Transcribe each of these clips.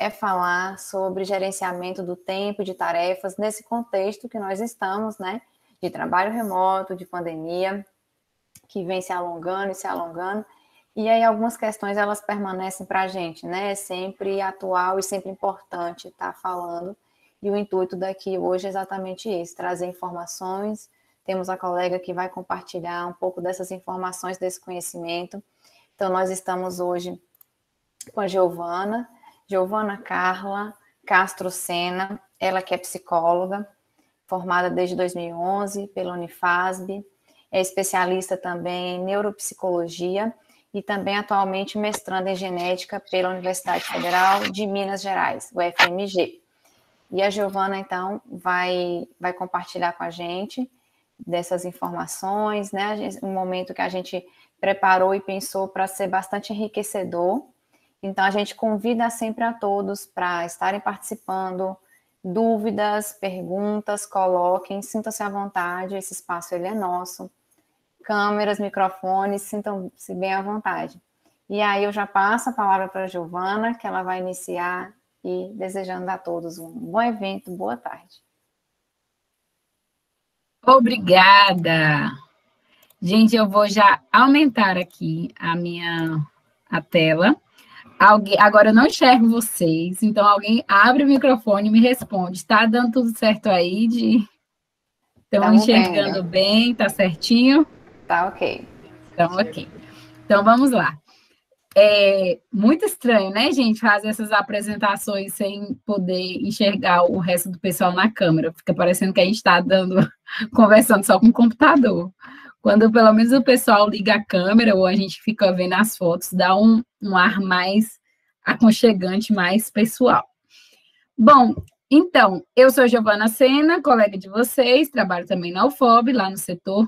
é falar sobre gerenciamento do tempo, de tarefas, nesse contexto que nós estamos, né? De trabalho remoto, de pandemia, que vem se alongando e se alongando. E aí algumas questões, elas permanecem para a gente, né? É sempre atual e sempre importante estar falando. E o intuito daqui hoje é exatamente esse, trazer informações. Temos a colega que vai compartilhar um pouco dessas informações, desse conhecimento. Então, nós estamos hoje com a Giovana Carla Castro Sena, ela que é psicóloga, formada desde 2011 pela Unifasb, é especialista também em neuropsicologia e também atualmente mestranda em genética pela Universidade Federal de Minas Gerais, UFMG. E a Giovana, então, vai compartilhar com a gente dessas informações, né? Um momento que a gente preparou e pensou para ser bastante enriquecedor. Então, a gente convida sempre a todos para estarem participando, dúvidas, perguntas, coloquem, sintam-se à vontade, esse espaço ele é nosso. Câmeras, microfones, sintam-se bem à vontade. E aí eu já passo a palavra para a Giovana, que ela vai iniciar e desejando a todos um bom evento, boa tarde. Obrigada! Gente, eu vou já aumentar aqui a tela. Agora eu não enxergo vocês, então alguém abre o microfone e me responde. Está dando tudo certo aí? Estão enxergando bem? Está certinho? Tá ok. Então, ok. Então, vamos lá. É muito estranho, né, gente, fazer essas apresentações sem poder enxergar o resto do pessoal na câmera. Fica parecendo que a gente está conversando só com o computador. Quando pelo menos o pessoal liga a câmera ou a gente fica vendo as fotos, dá um ar mais aconchegante, mais pessoal. Bom, então, eu sou Giovana Sena, colega de vocês, trabalho também na UFOB, lá no setor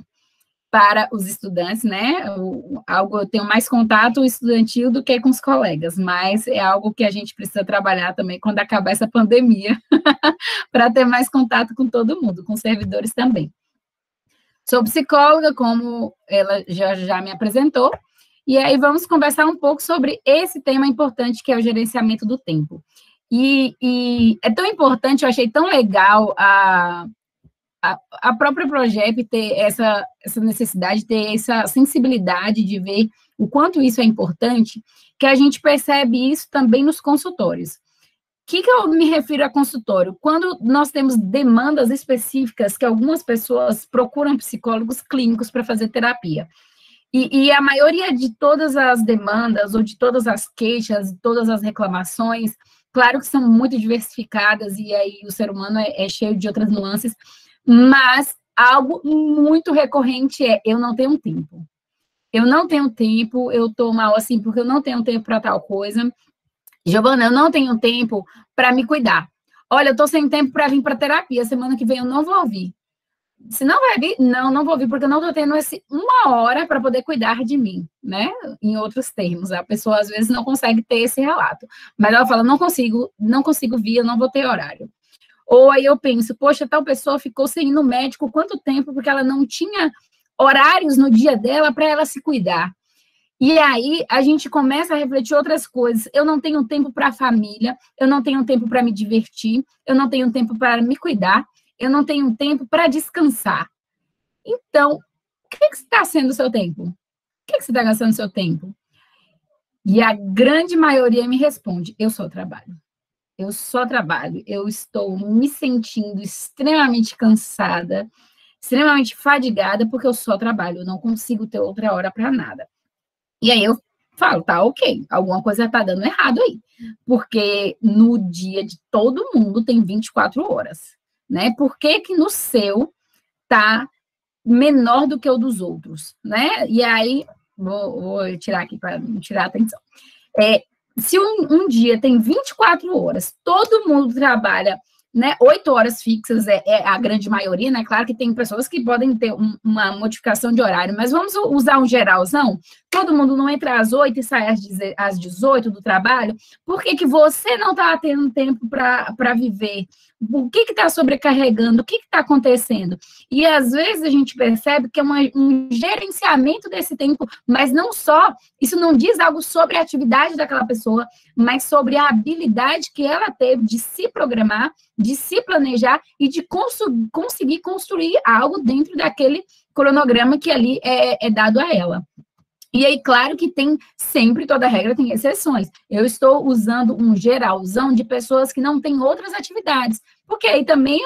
para os estudantes, né? Eu tenho mais contato estudantil do que com os colegas, mas é algo que a gente precisa trabalhar também quando acabar essa pandemia, para ter mais contato com todo mundo, com os servidores também. Sou psicóloga, como ela já me apresentou, e aí vamos conversar um pouco sobre esse tema importante que é o gerenciamento do tempo. E é tão importante, eu achei tão legal a própria Progep ter essa necessidade, ter essa sensibilidade de ver o quanto isso é importante, que a gente percebe isso também nos consultórios. O que eu me refiro a consultório? Quando nós temos demandas específicas que algumas pessoas procuram psicólogos clínicos para fazer terapia. E a maioria de todas as demandas, ou de todas as queixas, todas as reclamações, claro que são muito diversificadas, e aí o ser humano é cheio de outras nuances, mas algo muito recorrente é: eu não tenho tempo. Eu não tenho tempo, eu estou mal assim porque eu não tenho tempo para tal coisa. Giovana, eu não tenho tempo para me cuidar. Olha, eu estou sem tempo para vir para terapia, semana que vem eu não vou vir. Se não vai vir, não vou vir, porque eu não estou tendo uma hora para poder cuidar de mim, né? Em outros termos, a pessoa às vezes não consegue ter esse relato, mas ela fala: não consigo vir, eu não vou ter horário. Ou aí eu penso: poxa, tal pessoa ficou sem ir no médico quanto tempo porque ela não tinha horários no dia dela para ela se cuidar. E aí a gente começa a refletir outras coisas. Eu não tenho tempo para a família, eu não tenho tempo para me divertir, eu não tenho tempo para me cuidar, eu não tenho tempo para descansar. Então, o que está sendo o seu tempo? O que você está gastando o seu tempo? E a grande maioria me responde: eu só trabalho. Eu só trabalho, eu estou me sentindo extremamente cansada, extremamente fadigada, porque eu só trabalho, eu não consigo ter outra hora para nada. E aí eu falo: tá, ok, alguma coisa está dando errado aí, porque no dia de todo mundo tem 24 horas, né? Por que no seu tá menor do que o dos outros, né? E aí, vou tirar aqui para não tirar a atenção. Se um dia tem 24 horas, todo mundo trabalha, né, 8 horas fixas, é a grande maioria, né? Claro que tem pessoas que podem ter uma modificação de horário, mas vamos usar um geralzão. todo mundo não entra às 8 e sai às 18 do trabalho, por que que você não está tendo tempo para viver? O que está sobrecarregando? O que está acontecendo? E às vezes a gente percebe que é um gerenciamento desse tempo, mas não só, isso não diz algo sobre a atividade daquela pessoa, mas sobre a habilidade que ela teve de se programar, de se planejar e de conseguir construir algo dentro daquele cronograma que ali é dado a ela. E aí, claro que tem sempre, toda regra tem exceções. Eu estou usando um geralzão de pessoas que não têm outras atividades, porque aí também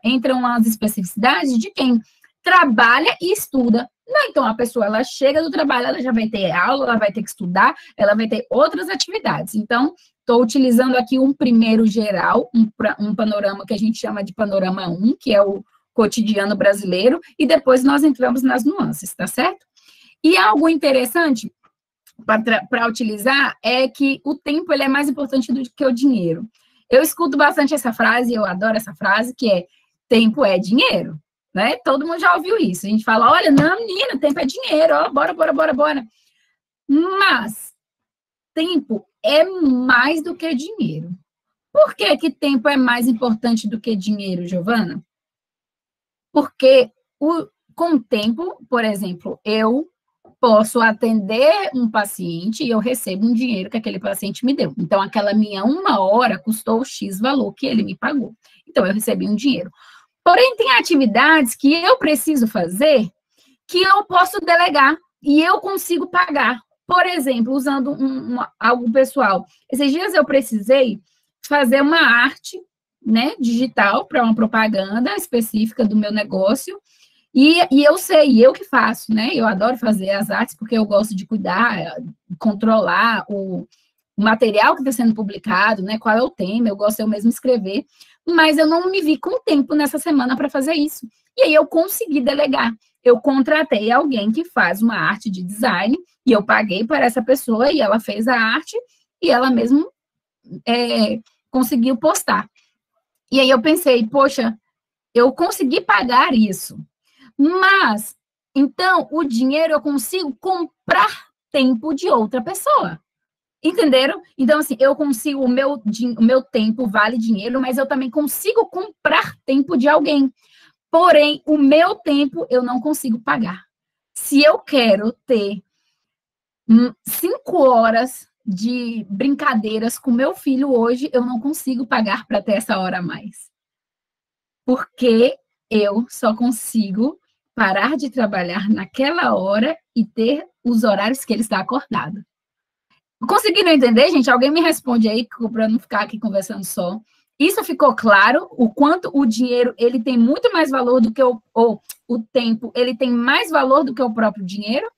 entram as especificidades de quem trabalha e estuda. Não, então, a pessoa, ela chega do trabalho, ela já vai ter aula, ela vai ter que estudar, ela vai ter outras atividades. Então, estou utilizando aqui um primeiro geral, um panorama que a gente chama de panorama 1, que é o cotidiano brasileiro, e depois nós entramos nas nuances, tá certo? E algo interessante para utilizar é que o tempo ele é mais importante do que o dinheiro. Eu escuto bastante essa frase, eu adoro essa frase, que é tempo é dinheiro, né? Todo mundo já ouviu isso. A gente fala, olha, não, menina, tempo é dinheiro, ó, bora. Mas tempo é mais do que dinheiro. Por que que tempo é mais importante do que dinheiro, Giovana? Porque com o tempo, por exemplo, eu posso atender um paciente e eu recebo um dinheiro que aquele paciente me deu. Então, aquela minha 1 hora custou X valor que ele me pagou. Então, eu recebi um dinheiro. Porém, tem atividades que eu preciso fazer que eu posso delegar e eu consigo pagar. Por exemplo, usando algo pessoal. Esses dias eu precisei fazer uma arte, né, digital para uma propaganda específica do meu negócio. E eu sei, eu que faço, né? Eu adoro fazer as artes porque eu gosto de cuidar, controlar o material que está sendo publicado, né? Qual é o tema, eu gosto eu mesmo escrever, mas eu não me vi com tempo nessa semana para fazer isso. E aí eu consegui delegar. Eu contratei alguém que faz uma arte de design e eu paguei para essa pessoa e ela fez a arte e ela mesmo conseguiu postar. E aí eu pensei, poxa, eu consegui pagar isso. Mas, então, o dinheiro eu consigo comprar tempo de outra pessoa. Entenderam? Então, assim, eu consigo, o meu tempo vale dinheiro, mas eu também consigo comprar tempo de alguém. Porém, o meu tempo eu não consigo pagar. Se eu quero ter 5 horas de brincadeiras com meu filho hoje, eu não consigo pagar para ter essa hora a mais. Porque eu só consigo parar de trabalhar naquela hora e ter os horários que ele está acordado. Conseguiram entender, gente? Alguém me responde aí, para não ficar aqui conversando só. Isso ficou claro? O quanto o dinheiro ele tem muito mais valor do que o tempo, ele tem mais valor do que o próprio dinheiro?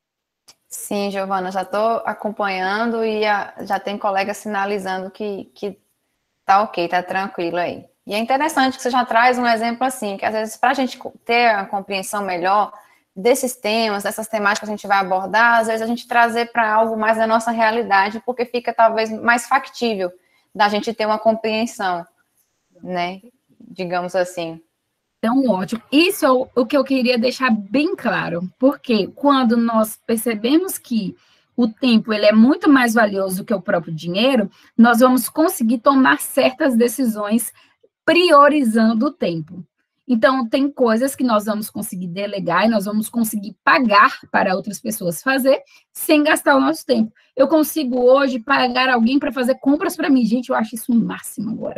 Sim, Giovana, já estou acompanhando e já tem colega sinalizando que tá ok, tá tranquilo aí. E é interessante que você já traz um exemplo assim, que às vezes para a gente ter a compreensão melhor desses temas, dessas temáticas que a gente vai abordar, às vezes a gente trazer para algo mais da nossa realidade, porque fica talvez mais factível da gente ter uma compreensão, né? Digamos assim. Então, ótimo. Isso é o que eu queria deixar bem claro, porque quando nós percebemos que o tempo ele é muito mais valioso que o próprio dinheiro, nós vamos conseguir tomar certas decisões priorizando o tempo. Então, tem coisas que nós vamos conseguir delegar e nós vamos conseguir pagar para outras pessoas fazer sem gastar o nosso tempo. Eu consigo hoje pagar alguém para fazer compras para mim. Gente, eu acho isso o máximo agora.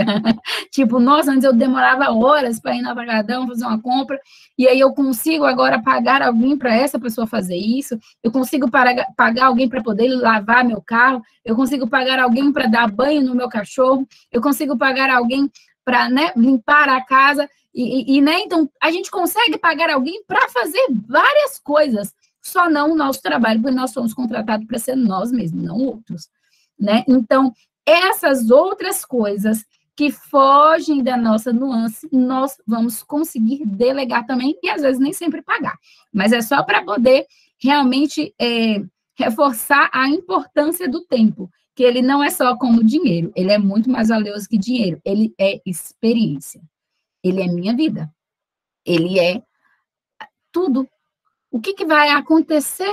Tipo, nossa, antes eu demorava horas para ir no atacadão fazer uma compra, e aí eu consigo agora pagar alguém para essa pessoa fazer isso, eu consigo pagar alguém para poder lavar meu carro, eu consigo pagar alguém para dar banho no meu cachorro, eu consigo pagar alguém para, né, limpar a casa, né, então a gente consegue pagar alguém para fazer várias coisas, só não o nosso trabalho, porque nós somos contratados para ser nós mesmos, não outros, né? Então, essas outras coisas que fogem da nossa nuance, nós vamos conseguir delegar também, e às vezes nem sempre pagar, mas é só para poder realmente reforçar a importância do tempo, que ele não é só como dinheiro, ele é muito mais valioso que dinheiro, ele é experiência, ele é minha vida, ele é tudo. O que vai acontecer,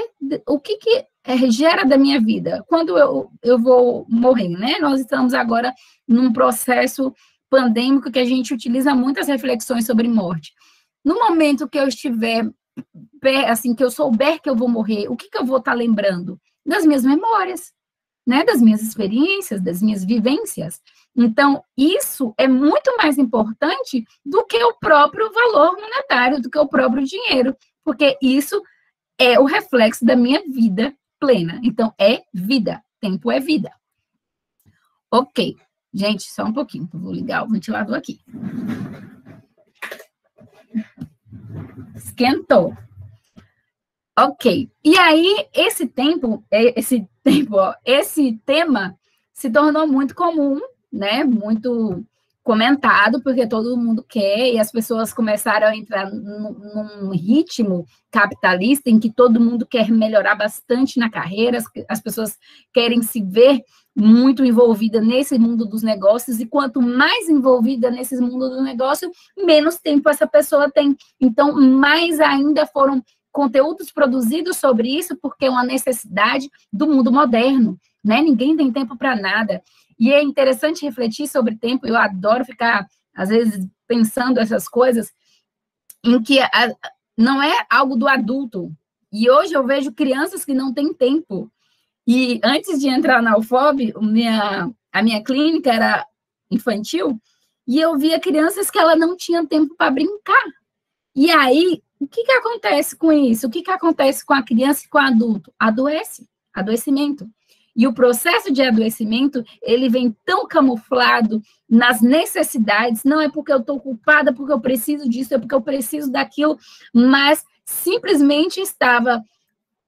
gera da minha vida? Quando eu vou morrer, né? Nós estamos agora num processo pandêmico que a gente utiliza muitas reflexões sobre morte. No momento que eu estiver, assim, que eu souber que eu vou morrer, o que eu vou estar lembrando? Das minhas memórias, né? Das minhas experiências, das minhas vivências. Então, isso é muito mais importante do que o próprio valor monetário, do que o próprio dinheiro, porque isso é o reflexo da minha vida plena. Então, é vida. Tempo é vida. Ok. Gente, só um pouquinho. Vou ligar o ventilador aqui. Esquentou. Ok. E aí, esse tema se tornou muito comum, né? Muito comentado, porque todo mundo quer, e as pessoas começaram a entrar num ritmo capitalista em que todo mundo quer melhorar bastante na carreira, as pessoas querem se ver muito envolvida nesse mundo dos negócios, e quanto mais envolvida nesse mundo do negócio, menos tempo essa pessoa tem. Então, mais ainda foram conteúdos produzidos sobre isso, porque é uma necessidade do mundo moderno, né? Ninguém tem tempo para nada. E é interessante refletir sobre tempo, eu adoro ficar, às vezes, pensando essas coisas, em que não é algo do adulto. E hoje eu vejo crianças que não têm tempo. E antes de entrar na UFOB, a minha clínica era infantil, e eu via crianças que ela não tinham tempo para brincar. E aí, o que acontece com isso? O que acontece com a criança e com o adulto? Adoecimento. E o processo de adoecimento, ele vem tão camuflado nas necessidades, não é porque eu estou ocupada, porque eu preciso disso, é porque eu preciso daquilo, mas simplesmente estava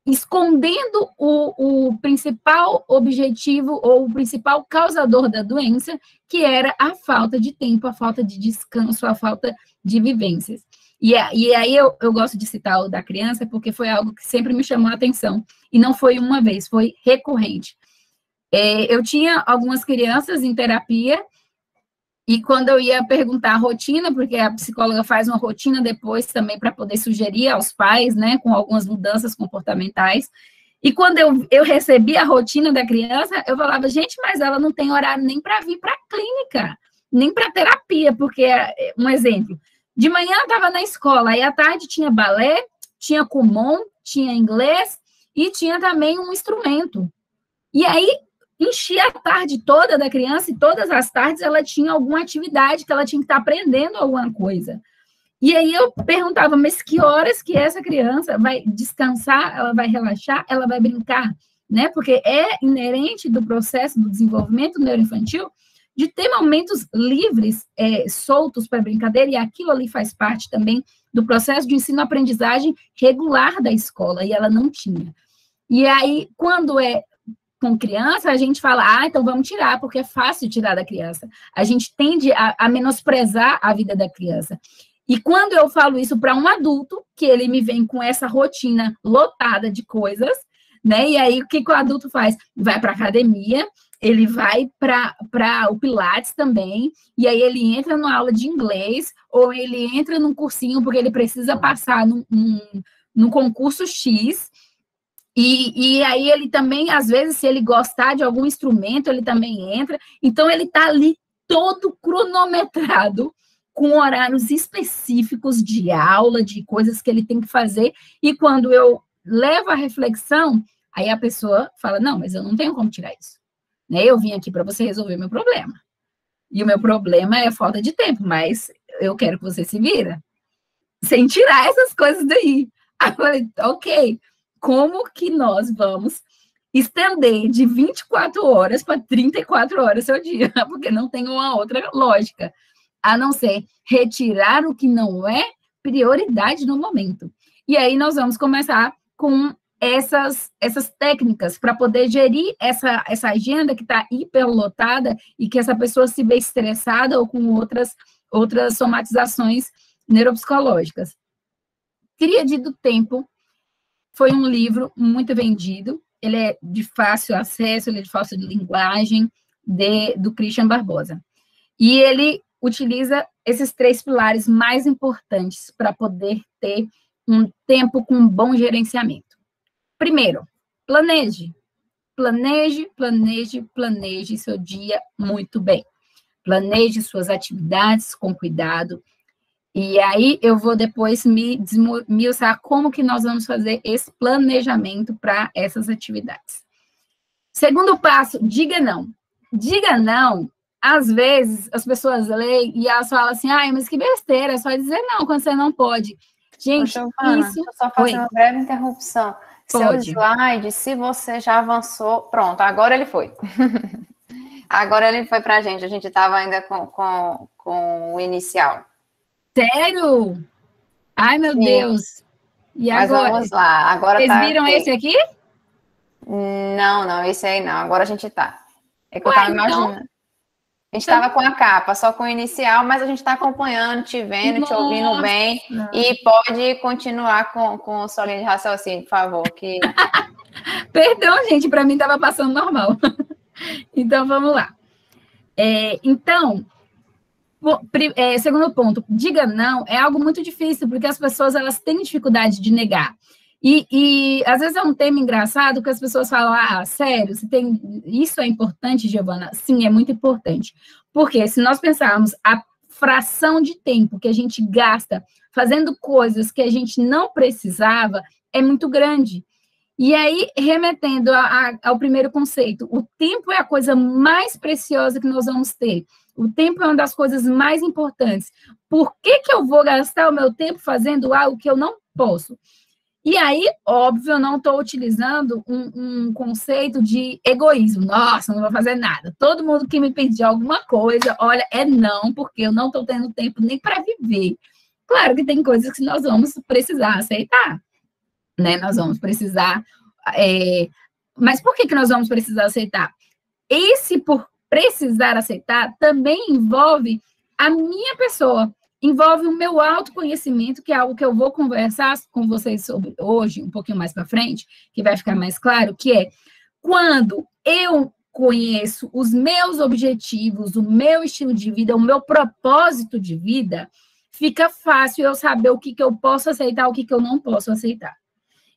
escondendo o principal objetivo ou o principal causador da doença, que era a falta de tempo, a falta de descanso, a falta de vivências. E aí eu gosto de citar o da criança, porque foi algo que sempre me chamou a atenção. E não foi uma vez, foi recorrente. Eu tinha algumas crianças em terapia, e quando eu ia perguntar a rotina, porque a psicóloga faz uma rotina depois também para poder sugerir aos pais, né, com algumas mudanças comportamentais, e quando eu recebi a rotina da criança, eu falava, gente, mas ela não tem horário nem para vir para a clínica, nem para terapia, porque, um exemplo, de manhã estava na escola, aí à tarde tinha balé, tinha Kumon, tinha inglês, e tinha também um instrumento. E aí, enchia a tarde toda da criança, e todas as tardes ela tinha alguma atividade que ela tinha que estar aprendendo alguma coisa. E aí eu perguntava, mas que horas que essa criança vai descansar, ela vai relaxar, ela vai brincar, né? Porque é inerente do processo do desenvolvimento neuroinfantil de ter momentos livres, soltos para brincadeira, e aquilo ali faz parte também do processo de ensino-aprendizagem regular da escola, e ela não tinha. E aí, quando com criança, a gente fala, então vamos tirar, porque é fácil tirar da criança. A gente tende a menosprezar a vida da criança. E quando eu falo isso para um adulto, que ele me vem com essa rotina lotada de coisas, né? E aí, o que o adulto faz? Vai para a academia, ele vai para o Pilates também, e aí ele entra numa aula de inglês, ou ele entra num cursinho, porque ele precisa passar num concurso X. E aí ele também, às vezes, se ele gostar de algum instrumento, ele também entra. Então, ele está ali todo cronometrado, com horários específicos de aula, de coisas que ele tem que fazer. E quando eu levo a reflexão, aí a pessoa fala, não, mas eu não tenho como tirar isso. Né? Eu vim aqui para você resolver meu problema. E o meu problema é falta de tempo, mas eu quero que você se vira. Sem tirar essas coisas daí. Aí eu falei, ok, como que nós vamos estender de 24 horas para 34 horas seu dia? Porque não tem uma outra lógica, a não ser retirar o que não é prioridade no momento. E aí nós vamos começar com essas técnicas para poder gerir essa agenda que está hiperlotada e que essa pessoa se vê estressada ou com outras somatizações neuropsicológicas. Tríade do Tempo foi um livro muito vendido, ele é de fácil acesso, ele é de fácil de linguagem, do Christian Barbosa. E ele utiliza esses 3 pilares mais importantes para poder ter um tempo com um bom gerenciamento. Primeiro, planeje. Planeje seu dia muito bem. Planeje suas atividades com cuidado. E aí eu vou depois me desmiuçar como que nós vamos fazer esse planejamento para essas atividades. Segundo passo, diga não. Diga não. Às vezes as pessoas leem e elas falam assim, ai, mas que besteira, é só dizer não quando você não pode. Gente, Giovana, isso... deixa eu só fazer uma breve interrupção. Pode. Seu slide, se você já avançou, pronto, agora ele foi. Agora ele foi para a gente estava ainda com o inicial. Sério? Ai, meu Sim. Deus. E mas agora? Vamos lá. Agora vocês viram aqui. Esse aqui? Não, esse aí não. Agora a gente tá. É que eu Ué, tava imaginando. Então... A gente estava com a capa, só com o inicial, mas a gente está acompanhando, te vendo, te ouvindo bem. E pode continuar com sua linha de raciocínio, por favor. Que... Perdão, gente, para mim estava passando normal. Então, vamos lá. Então, segundo ponto, diga não é algo muito difícil, porque as pessoas elas têm dificuldade de negar. E às vezes é um tema engraçado que as pessoas falam, ah, sério, isso é importante, Giovana? Sim, é muito importante. Porque se nós pensarmos a fração de tempo que a gente gasta fazendo coisas que a gente não precisava, é muito grande. E aí, remetendo ao primeiro conceito, o tempo é a coisa mais preciosa que nós vamos ter. O tempo é uma das coisas mais importantes. Por que eu vou gastar o meu tempo fazendo algo que eu não posso? E aí, óbvio, eu não estou utilizando um conceito de egoísmo. Nossa, não vou fazer nada. Todo mundo que me pedir alguma coisa, olha, é não, porque eu não estou tendo tempo nem para viver. Claro que tem coisas que nós vamos precisar aceitar, né? Nós vamos precisar... Mas por que nós vamos precisar aceitar? Esse por precisar aceitar também envolve a minha pessoa. Envolve o meu autoconhecimento, que é algo que eu vou conversar com vocês sobre hoje, um pouquinho mais para frente, que vai ficar mais claro, que é quando eu conheço os meus objetivos, o meu estilo de vida, o meu propósito de vida, fica fácil eu saber o que eu posso aceitar, o que eu não posso aceitar.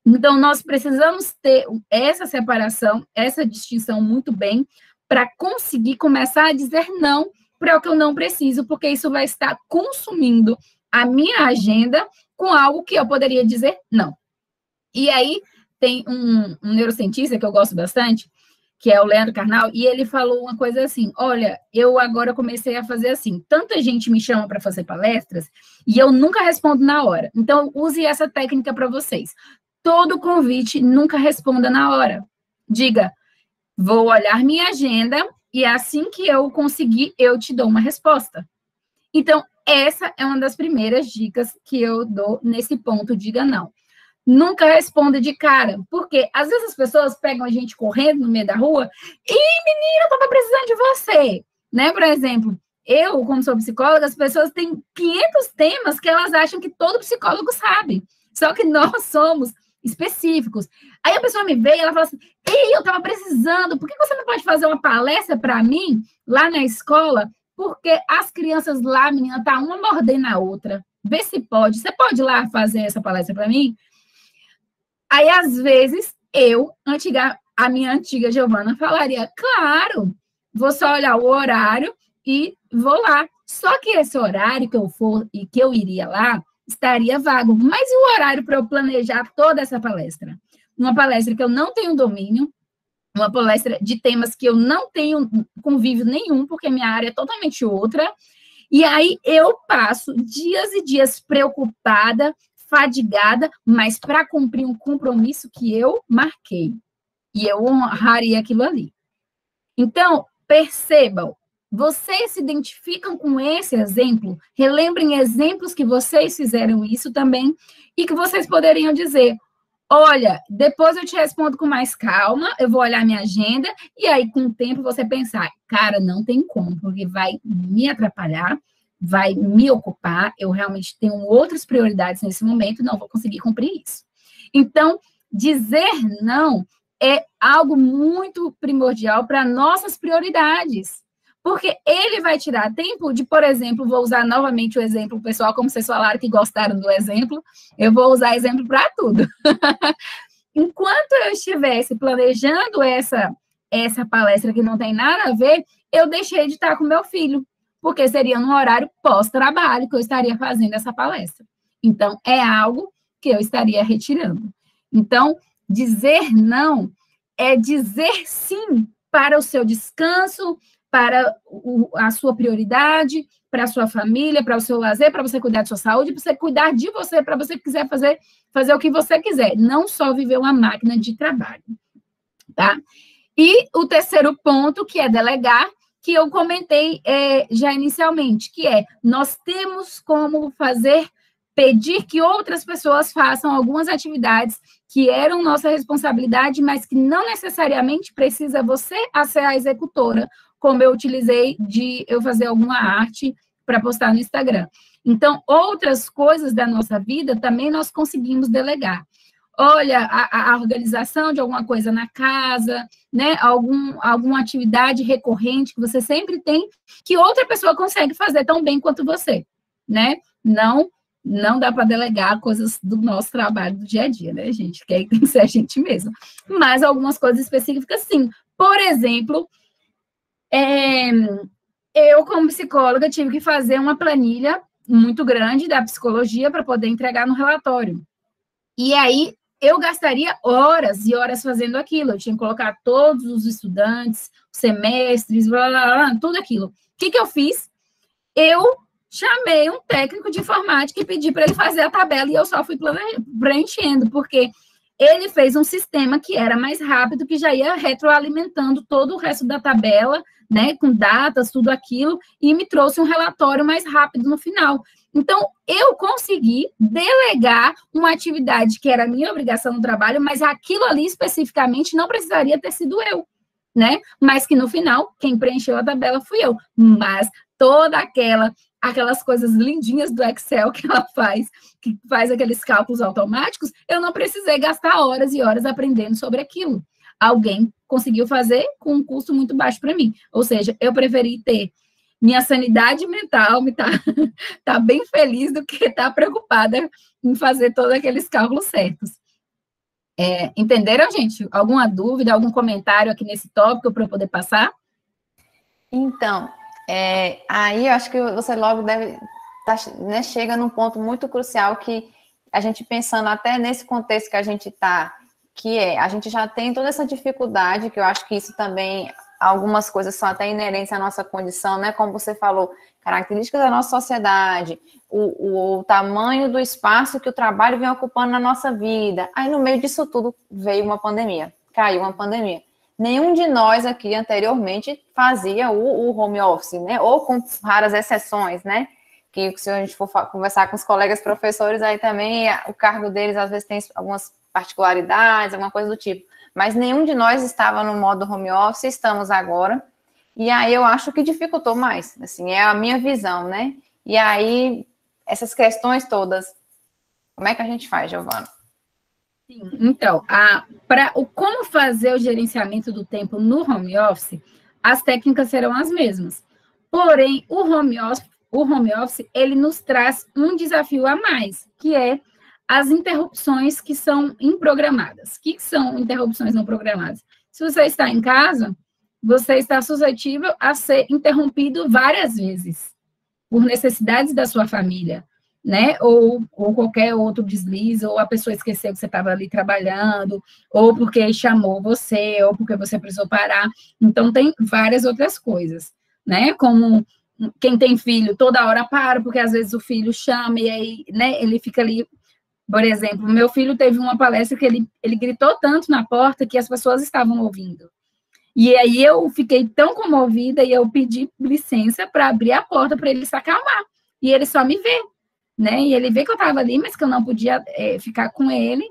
Então, nós precisamos ter essa separação, essa distinção muito bem, para conseguir começar a dizer não para o que eu não preciso, porque isso vai estar consumindo a minha agenda com algo que eu poderia dizer não. E aí, tem um neurocientista que eu gosto bastante, que é o Leandro Carnal, e ele falou uma coisa assim, olha, eu agora comecei a fazer assim, tanta gente me chama para fazer palestras, e eu nunca respondo na hora. Então, use essa técnica para vocês. Todo convite, nunca responda na hora. Diga, vou olhar minha agenda, e assim que eu conseguir, eu te dou uma resposta. Então, essa é uma das primeiras dicas que eu dou nesse ponto, diga não. Nunca responda de cara, porque às vezes as pessoas pegam a gente correndo no meio da rua e, menina, eu tava precisando de você, né? Por exemplo, eu, como sou psicóloga, as pessoas têm 500 temas que elas acham que todo psicólogo sabe, só que nós somos específicos. Aí a pessoa me vê e ela fala assim, ei, eu tava precisando, por que você não pode fazer uma palestra para mim lá na escola? Porque as crianças lá, menina, tá uma mordendo a outra. Vê se pode. Você pode ir lá fazer essa palestra para mim? Aí, às vezes, a minha antiga Giovana falaria, claro, vou só olhar o horário e vou lá. Só que esse horário que eu for e que eu iria lá, estaria vago. Mas e o horário para eu planejar toda essa palestra? Uma palestra que eu não tenho domínio, uma palestra de temas que eu não tenho convívio nenhum, porque minha área é totalmente outra. E aí eu passo dias e dias preocupada, fadigada, mas para cumprir um compromisso que eu marquei. E eu honraria aquilo ali. Então, percebam, vocês se identificam com esse exemplo? Relembrem exemplos que vocês fizeram isso também e que vocês poderiam dizer, olha, depois eu te respondo com mais calma, eu vou olhar minha agenda e aí com o tempo você pensar, cara, não tem como, porque vai me atrapalhar, vai me ocupar, eu realmente tenho outras prioridades nesse momento, não vou conseguir cumprir isso. Então, dizer não é algo muito primordial para nossas prioridades, porque ele vai tirar tempo de, por exemplo, vou usar novamente o exemplo, pessoal, como vocês falaram que gostaram do exemplo, eu vou usar exemplo para tudo. enquanto eu estivesse planejando essa palestra que não tem nada a ver, eu deixei de estar com meu filho, porque seria no horário pós-trabalho que eu estaria fazendo essa palestra. Então, é algo que eu estaria retirando. Então, dizer não é dizer sim para o seu descanso, para a sua prioridade, para a sua família, para o seu lazer, para você cuidar da sua saúde, para você cuidar de você, para você quiser fazer o que você quiser, não só viver uma máquina de trabalho, tá? E o terceiro ponto, que é delegar, que eu comentei já inicialmente, que é, nós temos como pedir que outras pessoas façam algumas atividades que eram nossa responsabilidade, mas que não necessariamente precisa você ser a executora, como eu utilizei de eu fazer alguma arte para postar no Instagram. Então, outras coisas da nossa vida também nós conseguimos delegar. Olha, a organização de alguma coisa na casa, né? Alguma atividade recorrente que você sempre tem, que outra pessoa consegue fazer tão bem quanto você, né? Não dá para delegar coisas do nosso trabalho do dia a dia, né, gente? Que aí tem que ser a gente mesmo. Mas algumas coisas específicas, sim. Por exemplo, eu, como psicóloga, tive que fazer uma planilha muito grande da psicologia para poder entregar no relatório. E aí, eu gastaria horas e horas fazendo aquilo. Eu tinha que colocar todos os estudantes, semestres, blá, blá, blá, tudo aquilo. O que eu fiz? Eu chamei um técnico de informática e pedi para ele fazer a tabela e eu só fui preenchendo, porque ele fez um sistema que era mais rápido, que já ia retroalimentando todo o resto da tabela, né, com datas, tudo aquilo, e me trouxe um relatório mais rápido no final. Então, eu consegui delegar uma atividade que era minha obrigação no trabalho, mas aquilo ali especificamente não precisaria ter sido eu, né? Mas que no final, quem preencheu a tabela fui eu. Mas toda aquelas coisas lindinhas do Excel que faz aqueles cálculos automáticos, eu não precisei gastar horas e horas aprendendo sobre aquilo. Alguém conseguiu fazer com um custo muito baixo para mim. Ou seja, eu preferi ter minha sanidade mental, tá bem feliz do que estar preocupada em fazer todos aqueles cálculos certos. Entenderam, gente? Alguma dúvida, algum comentário aqui nesse tópico para eu poder passar? Então, aí eu acho que você logo né, chega num ponto muito crucial que a gente pensando até nesse contexto que a gente está, a gente já tem toda essa dificuldade, que eu acho que isso também, algumas coisas são até inerentes à nossa condição, né? Como você falou, características da nossa sociedade, o tamanho do espaço que o trabalho vem ocupando na nossa vida. Aí, no meio disso tudo, veio uma pandemia, caiu uma pandemia. Nenhum de nós aqui anteriormente fazia o home office, né? Ou com raras exceções, né? Que se a gente for conversar com os colegas professores, aí também o cargo deles às vezes tem algumas particularidades, alguma coisa do tipo. Mas nenhum de nós estava no modo home office, estamos agora. E aí eu acho que dificultou mais, assim, é a minha visão, né? E aí, essas questões todas, como é que a gente faz, Giovana? Sim, então, como fazer o gerenciamento do tempo no home office, as técnicas serão as mesmas. Porém, o home office, ele nos traz um desafio a mais, que é as interrupções que são improgramadas. O que são interrupções não programadas? Se você está em casa, você está suscetível a ser interrompido várias vezes, por necessidades da sua família, né? Ou qualquer outro deslize, ou a pessoa esqueceu que você estava ali trabalhando, ou porque chamou você, ou porque você precisou parar. Então, tem várias outras coisas, né? Como quem tem filho, toda hora para, porque às vezes o filho chama e aí, né, ele fica ali. Por exemplo, meu filho teve uma palestra que ele gritou tanto na porta que as pessoas estavam ouvindo. E aí eu fiquei tão comovida e eu pedi licença para abrir a porta para ele se acalmar. E ele só me vê, né? E ele vê que eu estava ali, mas que eu não podia ficar com ele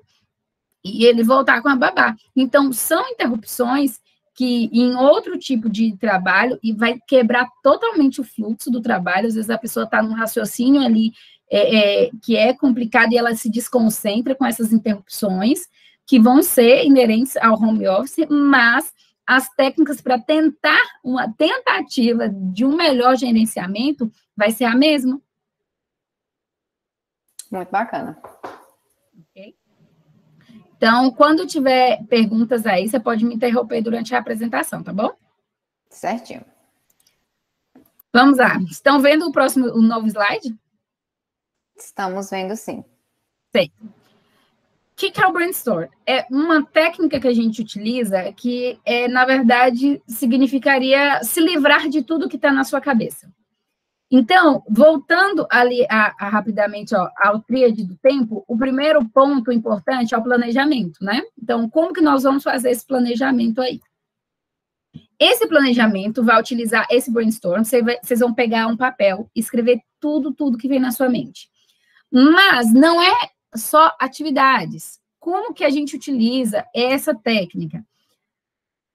e ele voltar com a babá. Então, são interrupções que em outro tipo de trabalho e vai quebrar totalmente o fluxo do trabalho. Às vezes a pessoa está num raciocínio ali que é complicado e ela se desconcentra com essas interrupções que vão ser inerentes ao home office, mas as técnicas para tentar uma tentativa de um melhor gerenciamento vai ser a mesma. Muito bacana. Okay? Então, quando tiver perguntas aí, você pode me interromper durante a apresentação, tá bom? Certinho. Vamos lá. Estão vendo o novo slide? Estamos vendo, sim. Sei. O que é o brainstorm? É uma técnica que a gente utiliza que, na verdade, significaria se livrar de tudo que está na sua cabeça. Então, voltando ali rapidamente ao tríade do tempo, o primeiro ponto importante é o planejamento, né? Então, como que nós vamos fazer esse planejamento aí? Esse planejamento vai utilizar esse brainstorm, vocês vão pegar um papel, escrever tudo que vem na sua mente. Mas não é só atividades. Como que a gente utiliza essa técnica?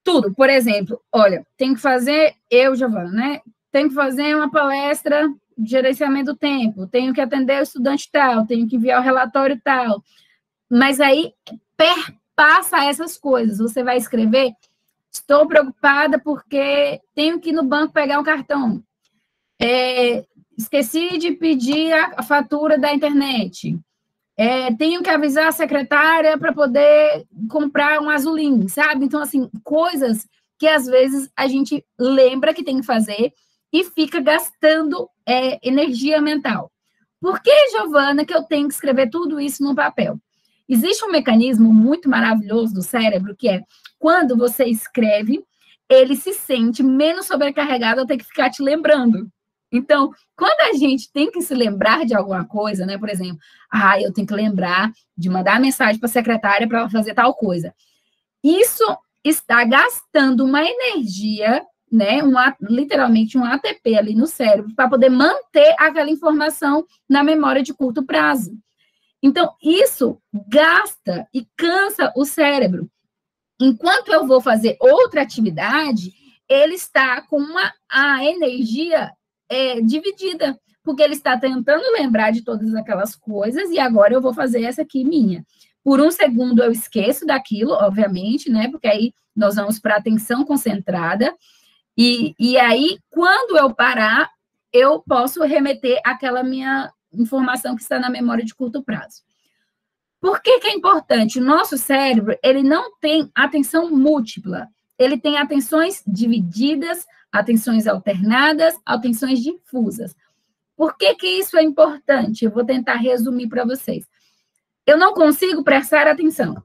Tudo, por exemplo, olha, tem que fazer, Giovana, né? Tenho que fazer uma palestra de gerenciamento do tempo, tenho que atender o estudante tal, tenho que enviar o relatório tal. Mas aí perpassa essas coisas. Você vai escrever, estou preocupada porque tenho que ir no banco pegar um cartão. Esqueci de pedir a fatura da internet. Tenho que avisar a secretária para poder comprar um azulim, sabe? Então, assim, coisas que às vezes a gente lembra que tem que fazer e fica gastando energia mental. Por que, Giovana, que eu tenho que escrever tudo isso no papel? Existe um mecanismo muito maravilhoso do cérebro, que é, quando você escreve, ele se sente menos sobrecarregado a ter que ficar te lembrando. Então, quando a gente tem que se lembrar de alguma coisa, né? Por exemplo, eu tenho que lembrar de mandar mensagem para a secretária para ela fazer tal coisa. Isso está gastando uma energia, né? Literalmente um ATP ali no cérebro, para poder manter aquela informação na memória de curto prazo. Então, isso gasta e cansa o cérebro. Enquanto eu vou fazer outra atividade, ele está com a energia dividida, porque ele está tentando lembrar de todas aquelas coisas, e agora eu vou fazer essa aqui minha. Por um segundo eu esqueço daquilo, obviamente, né? Porque aí nós vamos para a atenção concentrada, e aí, quando eu parar, eu posso remeter àquela minha informação que está na memória de curto prazo. Por que é importante? O nosso cérebro, ele não tem atenção múltipla, ele tem atenções divididas, atenções alternadas, atenções difusas. Por que isso é importante? Eu vou tentar resumir para vocês. Eu não consigo prestar atenção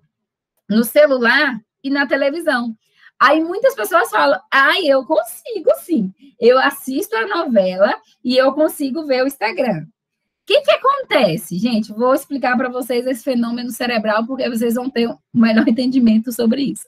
no celular e na televisão. Aí muitas pessoas falam, eu consigo sim. Eu assisto a novela e eu consigo ver o Instagram. O que acontece, gente? Vou explicar para vocês esse fenômeno cerebral, porque vocês vão ter um melhor entendimento sobre isso.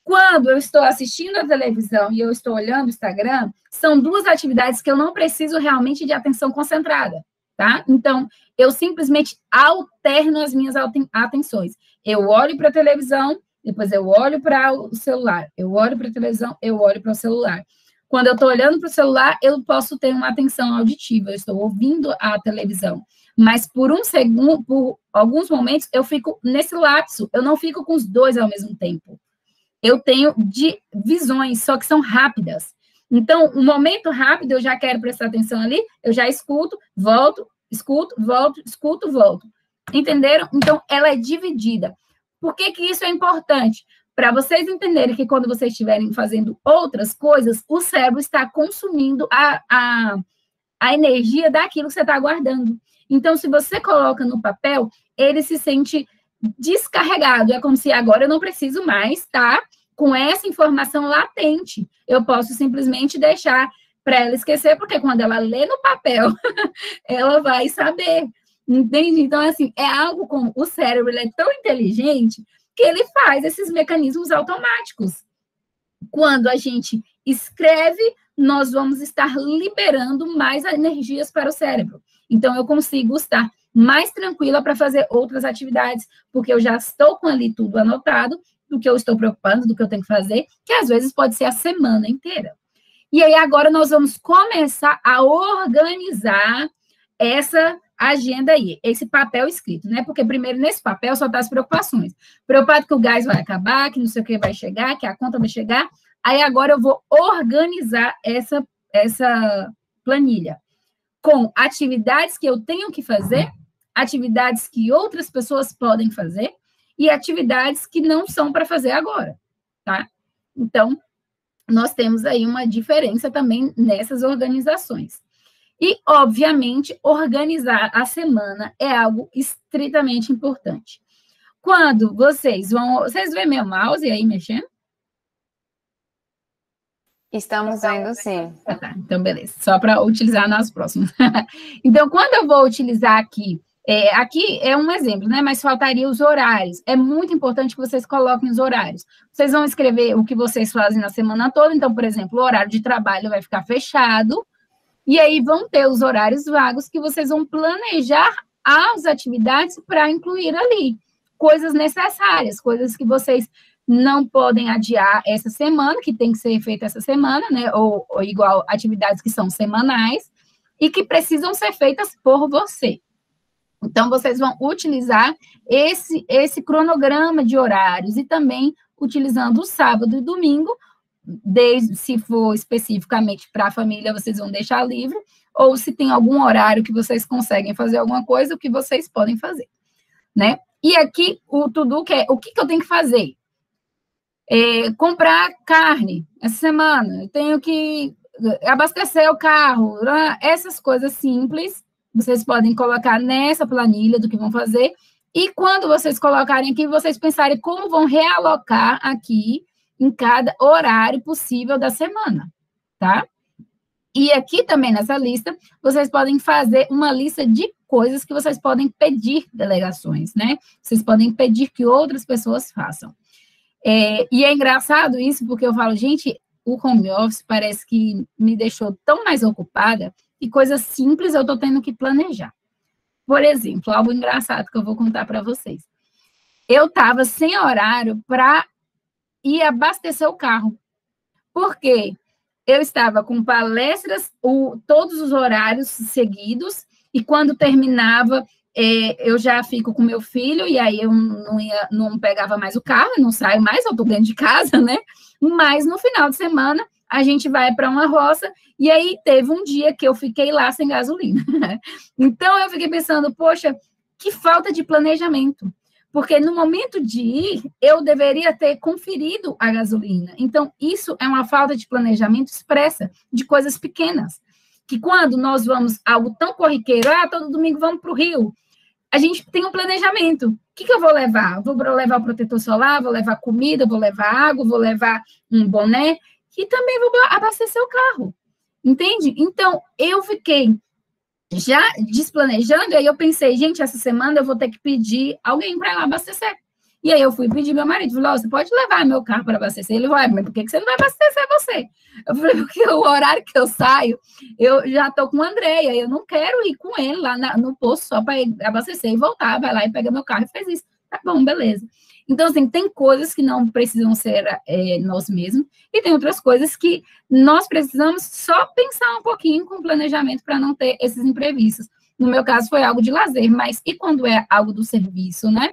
Quando eu estou assistindo a televisão e eu estou olhando o Instagram, são duas atividades que eu não preciso realmente de atenção concentrada, tá? Então, eu simplesmente alterno as minhas atenções. Eu olho para a televisão, depois eu olho para o celular. Eu olho para a televisão, eu olho para o celular. Quando eu estou olhando para o celular, eu posso ter uma atenção auditiva, eu estou ouvindo a televisão. Mas por um segundo, por alguns momentos, eu fico nesse lapso, eu não fico com os dois ao mesmo tempo. Eu tenho visões, só que são rápidas. Então, um momento rápido, eu já quero prestar atenção ali, eu já escuto, volto, escuto, volto, escuto, volto. Entenderam? Então, ela é dividida. Por que isso é importante? Para vocês entenderem que quando vocês estiverem fazendo outras coisas, o cérebro está consumindo a energia daquilo que você está guardando. Então, se você coloca no papel, ele se sente descarregado. É como se agora eu não preciso mais estar com essa informação latente. Eu posso simplesmente deixar para ela esquecer, porque quando ela lê no papel, ela vai saber. Entende? Então, assim, é algo como o cérebro, ele é tão inteligente que ele faz esses mecanismos automáticos. Quando a gente escreve, nós vamos estar liberando mais energias para o cérebro. Então, eu consigo estar mais tranquila para fazer outras atividades, porque eu já estou com ali tudo anotado, do que eu estou preocupando, do que eu tenho que fazer, que às vezes pode ser a semana inteira. E aí, agora nós vamos começar a organizar essa agenda aí, esse papel escrito, né? Porque primeiro, nesse papel, só tá as preocupações. Preocupado que o gás vai acabar, que não sei o que vai chegar, que a conta vai chegar. Aí, agora eu vou organizar essa planilha com atividades que eu tenho que fazer, atividades que outras pessoas podem fazer e atividades que não são para fazer agora, tá? Então, nós temos aí uma diferença também nessas organizações. E, obviamente, organizar a semana é algo estritamente importante. Quando vocês vão... Vocês veem meu mouse aí mexendo? Estamos vendo, sim. Tá, então, beleza. Só para utilizar nas próximas. Então, quando eu vou utilizar aqui, aqui é um exemplo, né? Mas faltaria os horários. É muito importante que vocês coloquem os horários. Vocês vão escrever o que vocês fazem na semana toda. Então, por exemplo, o horário de trabalho vai ficar fechado. E aí vão ter os horários vagos que vocês vão planejar as atividades para incluir ali. Coisas necessárias, coisas que vocês não podem adiar essa semana, que tem que ser feita essa semana, né? Ou igual atividades que são semanais e que precisam ser feitas por você. Então, vocês vão utilizar esse cronograma de horários e também utilizando o sábado e domingo, se for especificamente para a família, vocês vão deixar livre, ou se tem algum horário que vocês conseguem fazer alguma coisa, o que vocês podem fazer, né? E aqui, o to-do, o que eu tenho que fazer? Comprar carne essa semana, eu tenho que abastecer o carro, essas coisas simples, vocês podem colocar nessa planilha do que vão fazer, e quando vocês colocarem aqui, vocês pensarem como vão realocar aqui em cada horário possível da semana, tá? E aqui também nessa lista, vocês podem fazer uma lista de coisas que vocês podem pedir delegações, né? Vocês podem pedir que outras pessoas façam. E é engraçado isso, porque eu falo, gente, o home office parece que me deixou tão mais ocupada e coisas simples eu tô tendo que planejar. Por exemplo, algo engraçado que eu vou contar para vocês. Eu tava sem horário para ir abastecer o carro. Por quê? Eu estava com palestras, todos os horários seguidos, e quando terminava, eu já fico com meu filho, e aí eu não pegava mais o carro, não saio mais, eu estou dentro de casa, né? Mas no final de semana, a gente vai para uma roça, e aí teve um dia que eu fiquei lá sem gasolina. Então, eu fiquei pensando, poxa, que falta de planejamento. Porque no momento de ir, eu deveria ter conferido a gasolina. Então, isso é uma falta de planejamento expressa de coisas pequenas. Que quando nós vamos algo tão corriqueiro, todo domingo vamos para o Rio, a gente tem um planejamento. O que eu vou levar? Vou levar o protetor solar, vou levar comida, vou levar água, vou levar um boné e também vou abastecer o carro. Entende? Então, eu fiquei já desplanejando, e aí eu pensei, gente, essa semana eu vou ter que pedir alguém para ir lá abastecer. E aí eu fui pedir meu marido, falei, você pode levar meu carro para abastecer? Ele falou, mas por que você não vai abastecer você? Eu falei, porque o horário que eu saio, eu já estou com a Andréia, eu não quero ir com ele lá no posto só para abastecer e voltar, vai lá e pega meu carro e fez isso. Tá bom, beleza. Então, assim, tem coisas que não precisam ser nós mesmos, e tem outras coisas que nós precisamos só pensar um pouquinho com o planejamento para não ter esses imprevistos. No meu caso, foi algo de lazer, mas e quando é algo do serviço, né?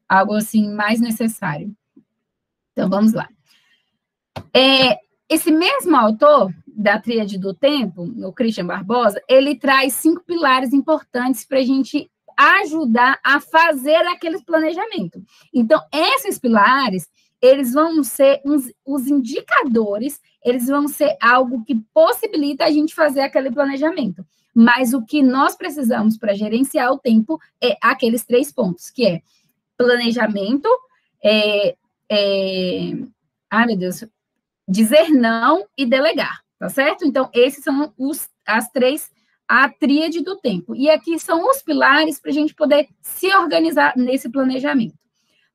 Algo, assim, mais necessário. Então, vamos lá. Esse mesmo autor da Tríade do Tempo, o Christian Barbosa, ele traz 5 pilares importantes para a gente ajudar a fazer aquele planejamento. Então, esses pilares, eles vão ser os indicadores, eles vão ser algo que possibilita a gente fazer aquele planejamento. Mas o que nós precisamos para gerenciar o tempo é aqueles 3 pontos, que é planejamento, ai, meu Deus, dizer não e delegar, tá certo? Então, esses são a tríade do tempo. E aqui são os pilares para a gente poder se organizar nesse planejamento.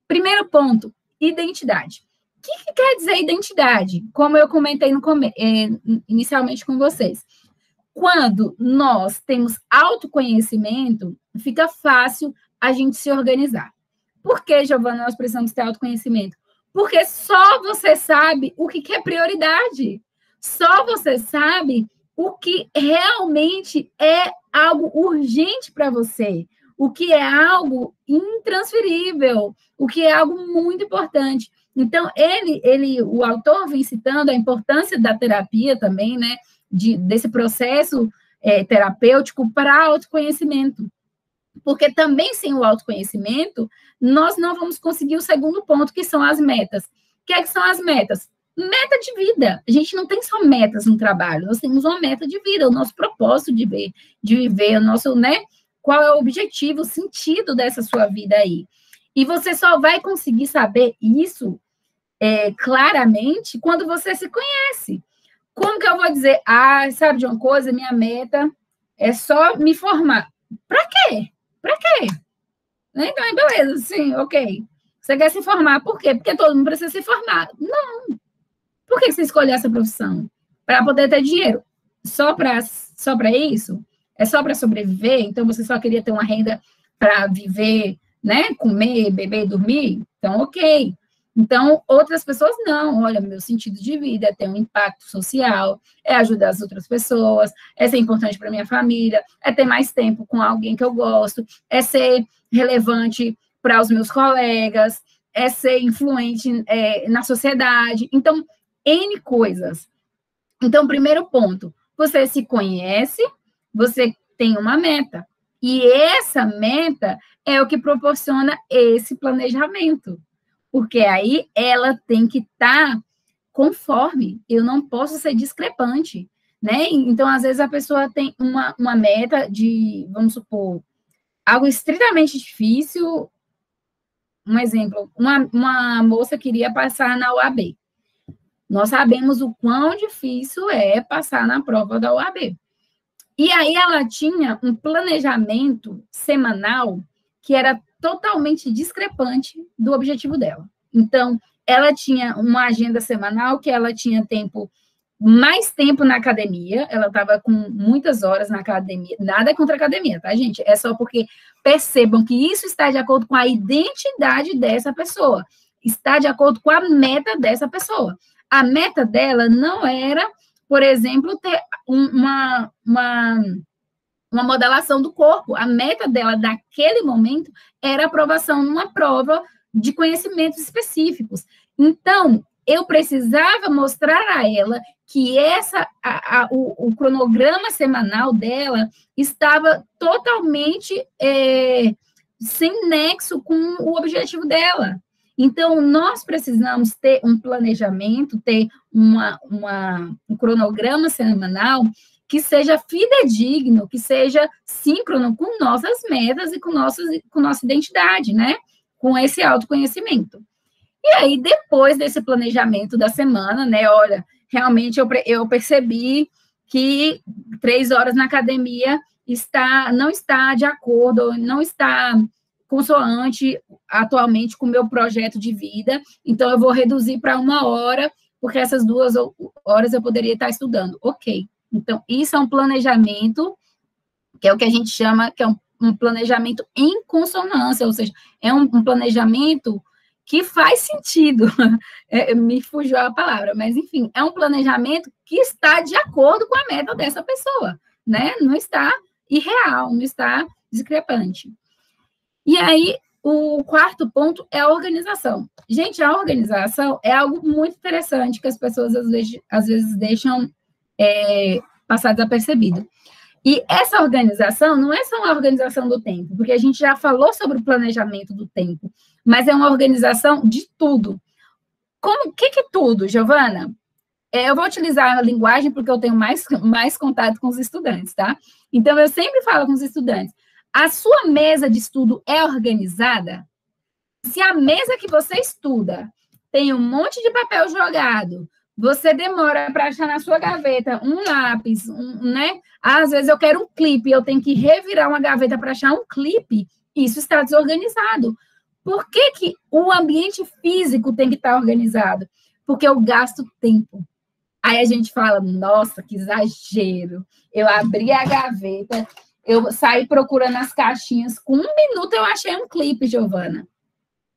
Primeiro ponto, identidade. O que quer dizer identidade? Como eu comentei inicialmente com vocês. Quando nós temos autoconhecimento, fica fácil a gente se organizar. Por que, Giovana, nós precisamos ter autoconhecimento? Porque só você sabe o que é prioridade. Só você sabe o que realmente é algo urgente para você, o que é algo intransferível, o que é algo muito importante. Então, o autor vem citando a importância da terapia também, né, desse processo terapêutico para autoconhecimento. Porque também sem o autoconhecimento, nós não vamos conseguir o segundo ponto, que são as metas. O que é que são as metas? Meta de vida. A gente não tem só metas no trabalho, nós temos uma meta de vida, o nosso propósito de viver, o nosso, né? Qual é o objetivo, o sentido dessa sua vida aí. E você só vai conseguir saber isso claramente quando você se conhece. Como que eu vou dizer, sabe de uma coisa, minha meta é só me formar. Para quê? Para quê? Então, beleza, sim, ok. Você quer se formar, por quê? Porque todo mundo precisa se formar. Não. Por que você escolheu essa profissão? Para poder ter dinheiro. Só para isso? É só para sobreviver? Então, você só queria ter uma renda para viver, né? Comer, beber e dormir? Então, ok. Então, outras pessoas não. Olha, meu sentido de vida é ter um impacto social, é ajudar as outras pessoas, é ser importante para minha família, é ter mais tempo com alguém que eu gosto, é ser relevante para os meus colegas, é ser influente na sociedade. Então, N coisas. Então, primeiro ponto, você se conhece, você tem uma meta. E essa meta é o que proporciona esse planejamento. Porque aí ela tem que estar conforme, eu não posso ser discrepante, né? Então, às vezes, a pessoa tem uma meta de, vamos supor, algo estritamente difícil. Um exemplo, uma moça queria passar na OAB. Nós sabemos o quão difícil é passar na prova da OAB. E aí ela tinha um planejamento semanal que era totalmente discrepante do objetivo dela. Então, ela tinha uma agenda semanal que ela tinha mais tempo na academia, ela estava com muitas horas na academia, nada contra a academia, tá, gente? É só porque percebam que isso está de acordo com a identidade dessa pessoa, está de acordo com a meta dessa pessoa. A meta dela não era, por exemplo, ter uma modelação do corpo. A meta dela, naquele momento, era aprovação numa prova de conhecimentos específicos. Então, eu precisava mostrar a ela que o cronograma semanal dela estava totalmente sem nexo com o objetivo dela. Então, nós precisamos ter um planejamento, ter um cronograma semanal que seja fidedigno, que seja síncrono com nossas metas e com nossa identidade, né? Com esse autoconhecimento. E aí, depois desse planejamento da semana, né? Olha, realmente eu percebi que 3 horas na academia não está de acordo, não está consoante atualmente com o meu projeto de vida, então eu vou reduzir para 1 hora, porque essas 2 horas eu poderia estar estudando. Ok. Então, isso é um planejamento, que é o que a gente chama, que é um planejamento em consonância, ou seja, é um planejamento que faz sentido. Me fugiu a palavra, mas, enfim, é um planejamento que está de acordo com a meta dessa pessoa, né? Não está irreal, não está discrepante. E aí, o quarto ponto é a organização. Gente, a organização é algo muito interessante que as pessoas, às vezes deixam passar desapercebido. E essa organização não é só uma organização do tempo, porque a gente já falou sobre o planejamento do tempo, mas é uma organização de tudo. O que é tudo, Giovana? Eu vou utilizar a linguagem porque eu tenho mais contato com os estudantes, tá? Então, eu sempre falo com os estudantes, a sua mesa de estudo é organizada? Se a mesa que você estuda tem um monte de papel jogado, você demora para achar na sua gaveta um lápis, né? Às vezes eu quero um clipe, eu tenho que revirar uma gaveta para achar um clipe, isso está desorganizado. Por que o ambiente físico tem que estar organizado? Porque eu gasto tempo. Aí a gente fala, nossa, que exagero. Eu abri a gaveta, eu saí procurando as caixinhas, com 1 minuto eu achei um clipe, Giovana.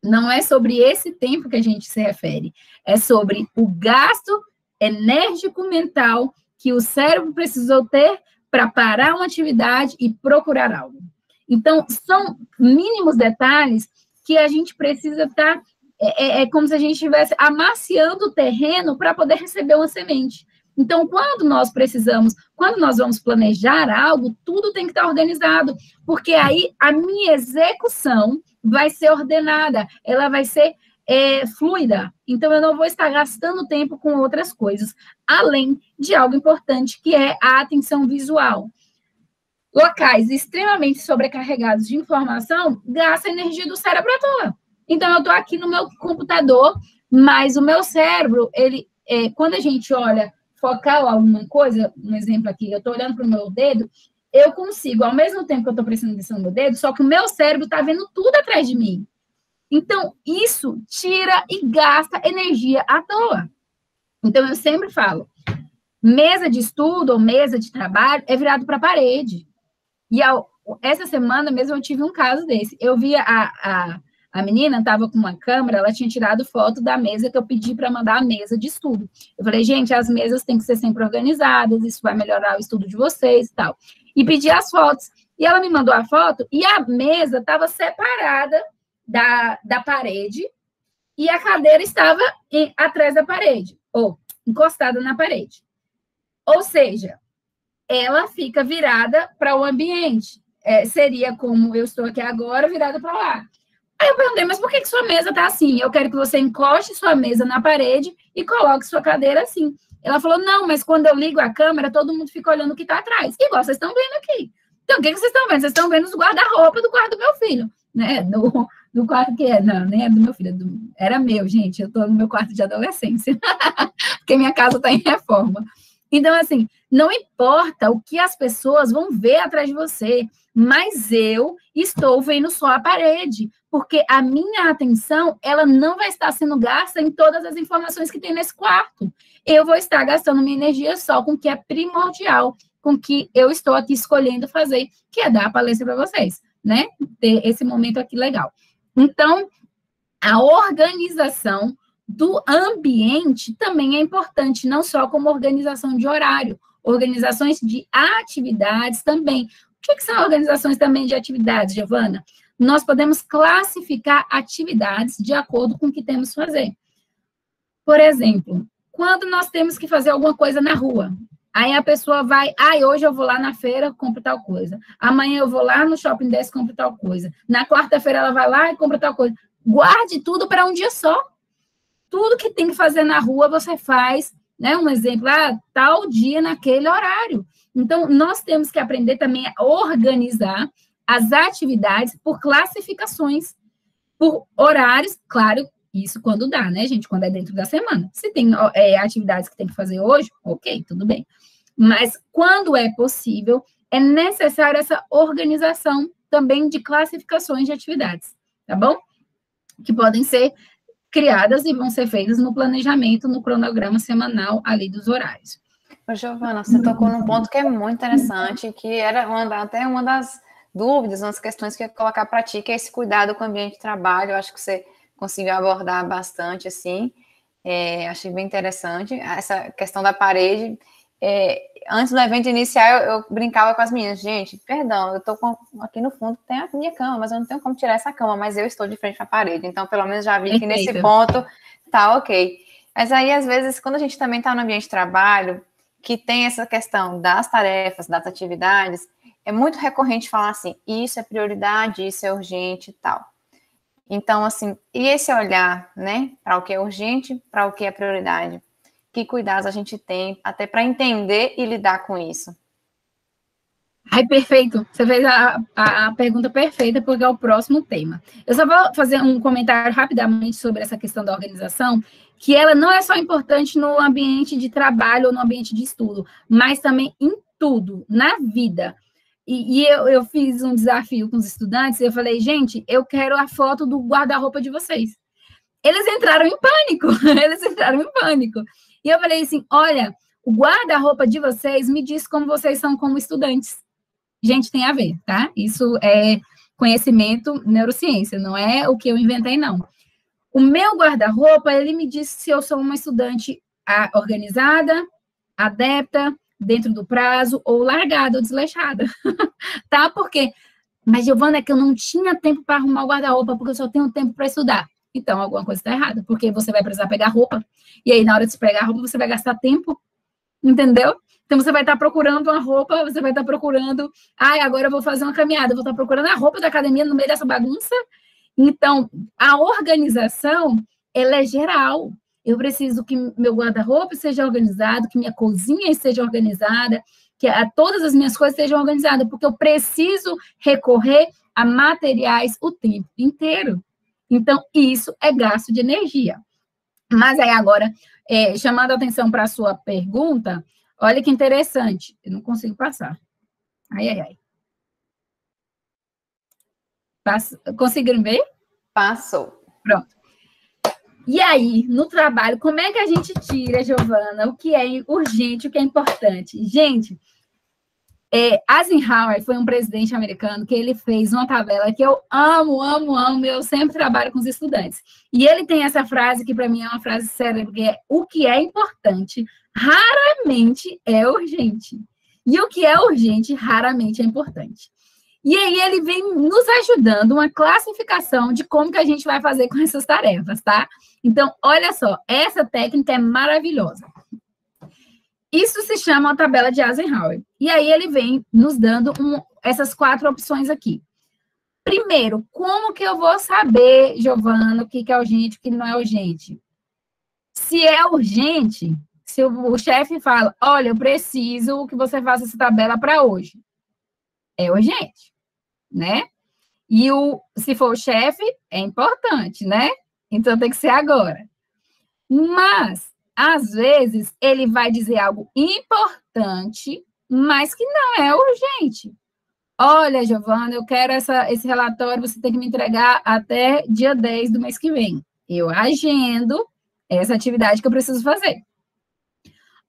Não é sobre esse tempo que a gente se refere, é sobre o gasto enérgico mental que o cérebro precisou ter para parar uma atividade e procurar algo. Então, são mínimos detalhes que a gente precisa estar... É como se a gente estivesse amaciando o terreno para poder receber uma semente. Então, quando nós vamos planejar algo, tudo tem que estar organizado, porque aí a minha execução vai ser ordenada, ela vai ser fluida. Então, eu não vou estar gastando tempo com outras coisas, além de algo importante, que é a atenção visual. Locais extremamente sobrecarregados de informação gastam energia do cérebro à toa. Então, eu estou aqui no meu computador, mas o meu cérebro, quando a gente olha focar alguma coisa, um exemplo aqui, eu estou olhando para o meu dedo, eu consigo, ao mesmo tempo que eu estou prestando atenção no meu dedo, só que o meu cérebro está vendo tudo atrás de mim. Então, isso tira e gasta energia à toa. Então, eu sempre falo, mesa de estudo ou mesa de trabalho é virado para a parede. E essa semana mesmo eu tive um caso desse. Eu vi a menina estava com uma câmera, ela tinha tirado foto da mesa que eu pedi para mandar a mesa de estudo. Eu falei, gente, as mesas têm que ser sempre organizadas, isso vai melhorar o estudo de vocês e tal. E pedi as fotos. E ela me mandou a foto e a mesa estava separada da parede e a cadeira estava atrás da parede, ou encostada na parede. Ou seja, ela fica virada para o ambiente. Seria como eu estou aqui agora, virada para lá. Aí eu perguntei, mas por que sua mesa está assim? Eu quero que você encoste sua mesa na parede e coloque sua cadeira assim. Ela falou, não, mas quando eu ligo a câmera, todo mundo fica olhando o que está atrás. Igual vocês estão vendo aqui. Então, o que vocês estão vendo? Vocês estão vendo os guarda-roupa do quarto do meu filho, né? Do quarto que não, nem é do meu filho, era meu, gente. Eu estou no meu quarto de adolescência, porque minha casa está em reforma. Então, assim, não importa o que as pessoas vão ver atrás de você, mas eu estou vendo só a parede, porque a minha atenção, ela não vai estar sendo gasta em todas as informações que tem nesse quarto. Eu vou estar gastando minha energia só com o que é primordial, com o que eu estou aqui escolhendo fazer, que é dar a palestra para vocês, né? Ter esse momento aqui legal. Então, a organização do ambiente também é importante, não só como organização de horário, organizações de atividades também. O que são organizações também de atividades, Giovana? Nós podemos classificar atividades de acordo com o que temos que fazer. Por exemplo, quando nós temos que fazer alguma coisa na rua, aí a pessoa vai, hoje eu vou lá na feira, compro tal coisa. Amanhã eu vou lá no shopping desse, compro tal coisa. Na quarta-feira ela vai lá e compra tal coisa. Guarde tudo para um dia só. Tudo que tem que fazer na rua, você faz, né? Um exemplo, tal dia, naquele horário. Então, nós temos que aprender também a organizar as atividades por classificações, por horários, claro, isso quando dá, né, gente? Quando é dentro da semana. Se tem atividades que tem que fazer hoje, ok, tudo bem. Mas, quando é possível, é necessário essa organização também de classificações de atividades, tá bom? Que podem ser criadas e vão ser feitas no planejamento, no cronograma semanal ali dos horários. Ô, Giovana, você tocou num ponto que é muito interessante, que era até uma das dúvidas, umas questões que eu ia colocar para ti, que é esse cuidado com o ambiente de trabalho. Eu acho que você conseguiu abordar bastante, assim, achei bem interessante. Essa questão da parede, antes do evento inicial, eu brincava com as meninas, gente, perdão, eu estou aqui no fundo, tem a minha cama, mas eu não tenho como tirar essa cama, mas eu estou de frente à parede, então pelo menos já vi que nesse ponto tá ok. Mas aí, às vezes, quando a gente também está no ambiente de trabalho, que tem essa questão das tarefas, das atividades, é muito recorrente falar assim, isso é prioridade, isso é urgente e tal. Então, assim, e esse olhar, né, para o que é urgente, para o que é prioridade? Que cuidados a gente tem até para entender e lidar com isso? Ai, perfeito. Você fez a pergunta perfeita, porque é o próximo tema. Eu só vou fazer um comentário rapidamente sobre essa questão da organização, que ela não é só importante no ambiente de trabalho ou no ambiente de estudo, mas também em tudo, na vida. E eu fiz um desafio com os estudantes, e eu falei, gente, eu quero a foto do guarda-roupa de vocês. Eles entraram em pânico, E eu falei assim, olha, o guarda-roupa de vocês me diz como vocês são como estudantes. Gente, tem a ver, tá? Isso é conhecimento, neurociência, não é o que eu inventei, não. O meu guarda-roupa, ele me diz se eu sou uma estudante organizada, adepta, dentro do prazo, ou largada, ou desleixada, tá? Porque, mas Giovana, é que eu não tinha tempo para arrumar o guarda-roupa, porque eu só tenho tempo para estudar. Então, alguma coisa está errada, porque você vai precisar pegar roupa, e aí, na hora de pegar a roupa, você vai gastar tempo. entendeu? Então, você vai estar procurando uma roupa, você vai estar procurando, agora eu vou fazer uma caminhada, vou estar procurando a roupa da academia no meio dessa bagunça. Então, a organização, ela é geral. Eu preciso que meu guarda-roupa seja organizado, que minha cozinha esteja organizada, que todas as minhas coisas estejam organizadas, porque eu preciso recorrer a materiais o tempo inteiro. Então, isso é gasto de energia. Mas aí agora, chamando a atenção para a sua pergunta, olha que interessante. Eu não consigo passar. Ai. Conseguiram ver? Passou. Pronto. E aí, no trabalho, como é que a gente tira, Giovana, o que é urgente, o que é importante? Gente, Eisenhower foi um presidente americano que ele fez uma tabela que eu amo, eu sempre trabalho com os estudantes. E ele tem essa frase que, para mim, é uma frase célebre, que é: o que é importante raramente é urgente. E o que é urgente raramente é importante. E aí ele vem nos ajudando uma classificação de como que a gente vai fazer com essas tarefas, tá? Então, olha só, essa técnica é maravilhosa. Isso se chama uma tabela de Eisenhower. E aí ele vem nos dando essas 4 opções aqui. Primeiro, como que eu vou saber, Giovana, o que é urgente e o que não é urgente? Se é urgente, se o chefe fala, olha, eu preciso que você faça essa tabela para hoje. É urgente, né? E se for o chefe, é importante, né? Então tem que ser agora. Mas, às vezes, ele vai dizer algo importante, mas que não é urgente. Olha, Giovana, eu quero esse relatório, você tem que me entregar até dia 10 do mês que vem. Eu agendo essa atividade que eu preciso fazer.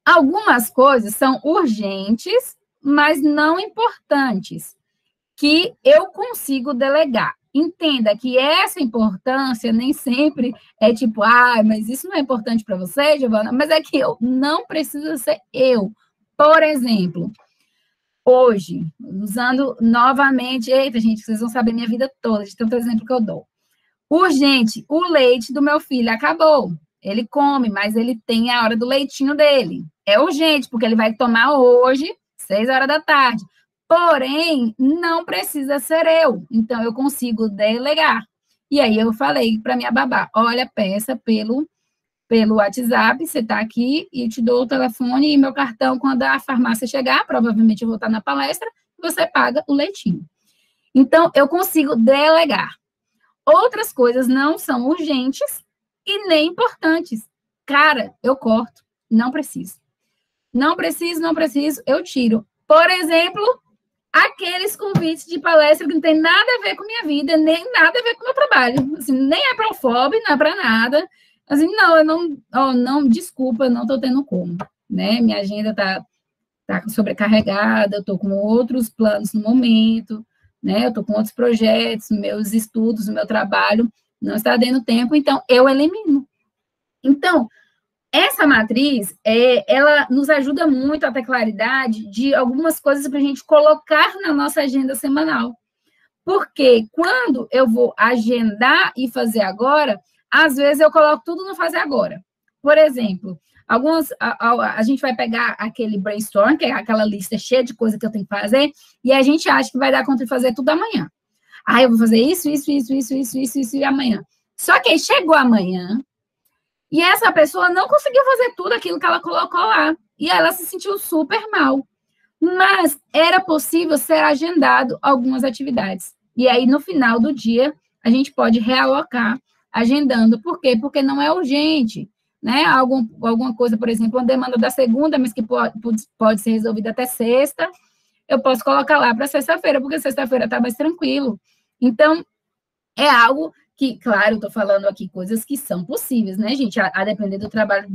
Algumas coisas são urgentes, mas não importantes, que eu consigo delegar. Entenda que essa importância nem sempre é tipo, mas isso não é importante para você, Giovana, mas é que não precisa ser eu. Por exemplo, hoje, usando novamente, eita, gente, vocês vão saber minha vida toda, de tanto exemplo que eu dou. Urgente, o leite do meu filho acabou. Ele come, mas ele tem a hora do leitinho dele. É urgente, porque ele vai tomar hoje, 6 horas da tarde. Porém, não precisa ser eu. Então, eu consigo delegar. E aí, eu falei para minha babá, olha, peça pelo WhatsApp, você está aqui, e te dou o telefone e meu cartão, quando a farmácia chegar, provavelmente eu vou estar na palestra, você paga o leitinho. Então, eu consigo delegar. Outras coisas não são urgentes e nem importantes. Cara, eu corto. Não preciso. Não preciso, eu tiro. Por exemplo, aqueles convites de palestra que não tem nada a ver com minha vida, nem nada a ver com o meu trabalho. Assim, nem é para o FOB, não é para nada. Assim, não, desculpa, não estou tendo como, né? Minha agenda tá sobrecarregada, eu estou com outros planos no momento, né? Eu estou com outros projetos, meus estudos, o meu trabalho, não está dando tempo, então eu elimino. Então, essa matriz, ela nos ajuda muito a ter claridade de algumas coisas para a gente colocar na nossa agenda semanal. Porque quando eu vou agendar e fazer agora, às vezes eu coloco tudo no fazer agora. Por exemplo, a gente vai pegar aquele brainstorm, que é aquela lista cheia de coisa que eu tenho que fazer, e a gente acha que vai dar conta de fazer tudo amanhã. Eu vou fazer isso e amanhã. Só que aí chegou amanhã, e essa pessoa não conseguiu fazer tudo aquilo que ela colocou lá. E ela se sentiu super mal. Mas era possível ser agendado algumas atividades. E aí, no final do dia, a gente pode realocar agendando. Por quê? Porque não é urgente, né? Alguma coisa, por exemplo, uma demanda da segunda, mas que pode ser resolvida até sexta, eu posso colocar lá para sexta-feira, porque sexta-feira está mais tranquilo. Então, é algo que, claro, eu estou falando aqui coisas que são possíveis, né, gente? A depender do trabalho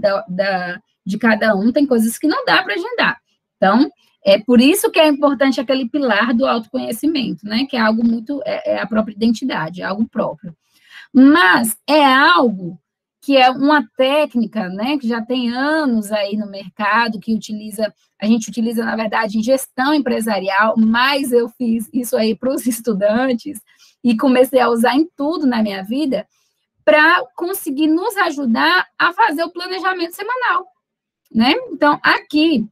de cada um, tem coisas que não dá para agendar. Então, é por isso que é importante aquele pilar do autoconhecimento, né? Que é algo muito, é a própria identidade, é algo próprio. Mas é algo que é uma técnica, né? Que já tem anos aí no mercado, que a gente utiliza, na verdade, em gestão empresarial, mas eu fiz isso aí para os estudantes, e comecei a usar em tudo na minha vida, para conseguir nos ajudar a fazer o planejamento semanal. né? Então, aqui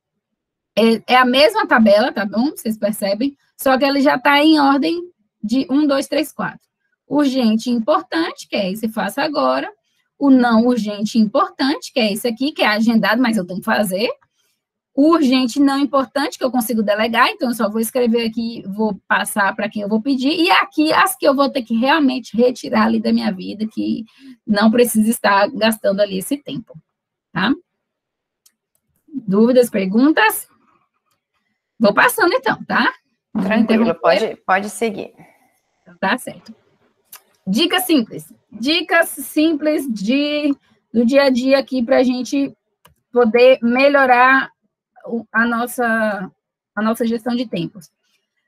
é a mesma tabela, tá bom? Vocês percebem? Só que ela já está em ordem de 1, 2, 3, 4. Urgente e importante, que é esse faça agora. O não urgente e importante, que é esse aqui, que é agendado, mas eu tenho que fazer. O urgente e não importante, que eu consigo delegar, então eu só vou escrever aqui, vou passar para quem eu vou pedir, e aqui as que eu vou ter que realmente retirar ali da minha vida, que não precisa estar gastando ali esse tempo, tá? Dúvidas, perguntas? Vou passando então, tá? Tranquilo, pode seguir. Tá certo. Dicas simples. Dicas simples do dia a dia aqui para a gente poder melhorar a nossa gestão de tempos.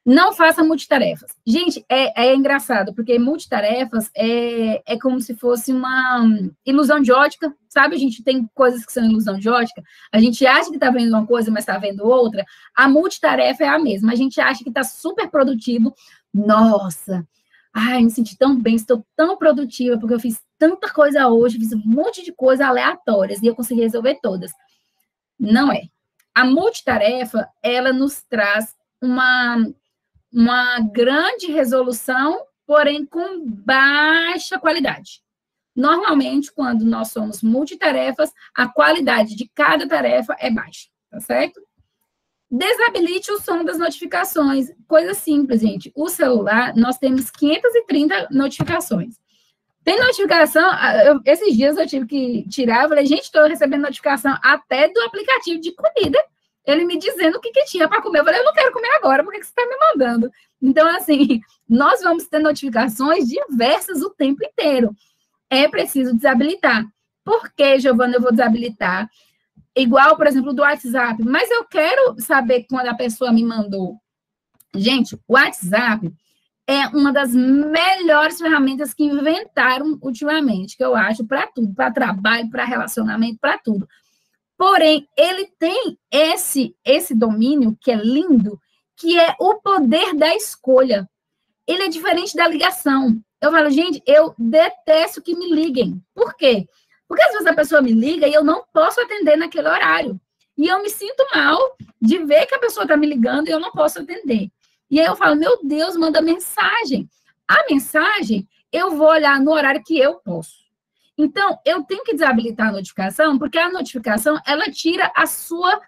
Não faça multitarefas. Gente, é engraçado, porque multitarefas é como se fosse uma ilusão de ótica, sabe? A gente tem coisas que são ilusão de ótica, a gente acha que está vendo uma coisa, mas está vendo outra. A multitarefa é a mesma. A gente acha que está super produtivo. Nossa, ai, me senti tão bem, estou tão produtiva, porque eu fiz tanta coisa hoje, fiz um monte de coisas aleatórias, e eu consegui resolver todas. Não é. A multitarefa, ela nos traz uma grande resolução, porém com baixa qualidade. Normalmente, quando nós somos multitarefas, a qualidade de cada tarefa é baixa, tá certo? Desabilite o som das notificações. Coisa simples, gente. O celular, nós temos 530 notificações. Tem notificação, esses dias eu tive que tirar, eu falei, gente, estou recebendo notificação até do aplicativo de comida, ele me dizendo o que tinha para comer. Eu falei, eu não quero comer agora, por que você está me mandando? Então, assim, nós vamos ter notificações diversas o tempo inteiro. É preciso desabilitar. Por que, Giovana, eu vou desabilitar? Igual, por exemplo, do WhatsApp. Mas eu quero saber quando a pessoa me mandou. Gente, o WhatsApp é uma das melhores ferramentas que inventaram ultimamente, que eu acho, para tudo, para trabalho, para relacionamento, para tudo. Porém, ele tem esse domínio, que é lindo, que é o poder da escolha. Ele é diferente da ligação. Eu falo, gente, eu detesto que me liguem. Por quê? Porque às vezes a pessoa me liga e eu não posso atender naquele horário. E eu me sinto mal de ver que a pessoa está me ligando e eu não posso atender. E aí eu falo, meu Deus, manda mensagem. A mensagem, eu vou olhar no horário que eu posso. Então, eu tenho que desabilitar a notificação, porque a notificação, ela tira a sua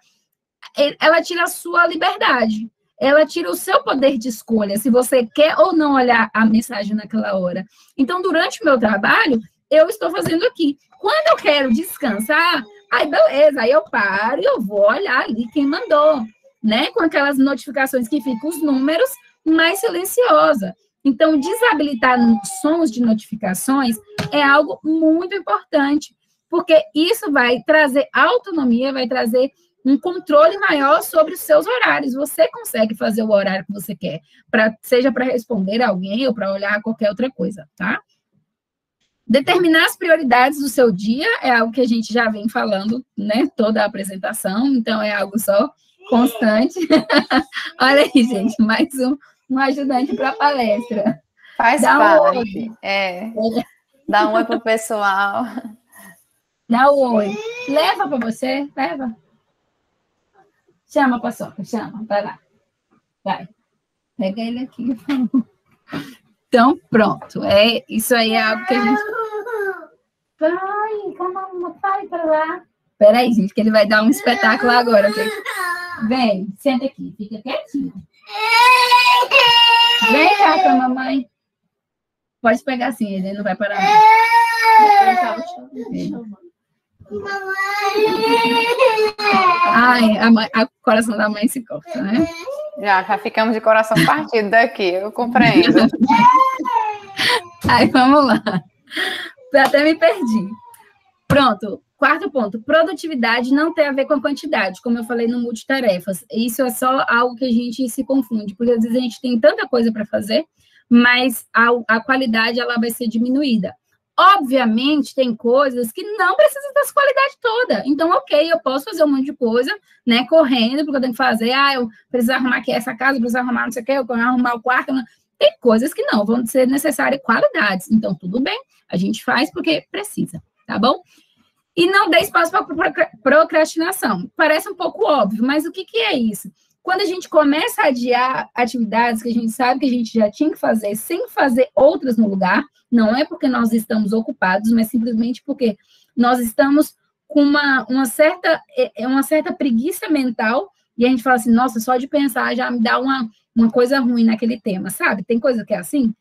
liberdade. Ela tira o seu poder de escolha, se você quer ou não olhar a mensagem naquela hora. Então, durante o meu trabalho, eu estou fazendo aqui. Quando eu quero descansar, aí beleza, aí eu paro e eu vou olhar ali quem mandou, né? Com aquelas notificações que ficam os números mais silenciosa. Então, desabilitar sons de notificações é algo muito importante, porque isso vai trazer autonomia, vai trazer um controle maior sobre os seus horários. Você consegue fazer o horário que você quer, seja para responder a alguém ou para olhar qualquer outra coisa, tá? Determinar as prioridades do seu dia é algo que a gente já vem falando, né? Toda a apresentação, então é algo só constante. Olha aí, gente, mais um ajudante para a palestra. Faz parte. Dá um oi pro pessoal. Dá um oi. Leva para você, leva. Chama a paçoca, chama, vai lá. Vai. Pega ele aqui. Então, pronto. Isso aí é algo que a gente... Vai, calma, vai para lá. Peraí, gente, que ele vai dar um espetáculo agora. Vem, senta aqui, fica quietinho. Vem cá com a mamãe. Pode pegar assim, ele não vai parar. Ai, o coração da mãe se corta, né? Já ficamos de coração partido daqui, eu compreendo. Aí, vamos lá. Eu até me perdi. Pronto. Quarto ponto, produtividade não tem a ver com a quantidade, como eu falei no multitarefas. Isso é só algo que a gente se confunde, porque às vezes a gente tem tanta coisa para fazer, mas a qualidade ela vai ser diminuída. Obviamente, tem coisas que não precisam dessa qualidade toda. Então, ok, eu posso fazer um monte de coisa, né, correndo, porque eu tenho que fazer, eu preciso arrumar aqui essa casa, eu preciso arrumar não sei o quê, eu preciso arrumar o quarto. Não. Tem coisas que não, vão ser necessárias qualidades. Então, tudo bem, a gente faz porque precisa, tá bom? E não dê espaço para procrastinação. Parece um pouco óbvio, mas o que é isso? Quando a gente começa a adiar atividades que a gente sabe que a gente já tinha que fazer, sem fazer outras no lugar, não é porque nós estamos ocupados, mas simplesmente porque nós estamos com uma certa preguiça mental, e a gente fala assim, nossa, só de pensar já me dá uma coisa ruim naquele tema, sabe? Tem coisa que é assim.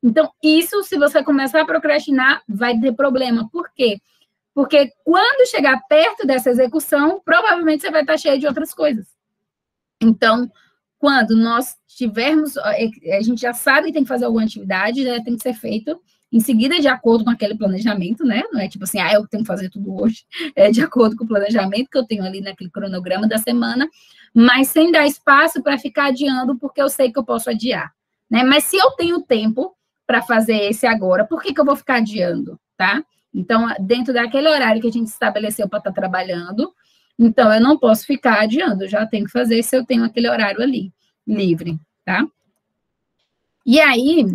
Então, isso, se você começar a procrastinar, vai ter problema. Por quê? Porque quando chegar perto dessa execução, provavelmente você vai estar cheio de outras coisas. Então, quando nós tivermos, a gente já sabe que tem que fazer alguma atividade, né, tem que ser feito em seguida de acordo com aquele planejamento, né? Não é tipo assim, eu tenho que fazer tudo hoje, é de acordo com o planejamento que eu tenho ali naquele cronograma da semana, mas sem dar espaço para ficar adiando, porque eu sei que eu posso adiar, né? Mas se eu tenho tempo para fazer esse agora, por que eu vou ficar adiando, tá? Então, dentro daquele horário que a gente estabeleceu para estar trabalhando, então, eu não posso ficar adiando, eu já tenho que fazer se eu tenho aquele horário ali, livre, tá? E aí,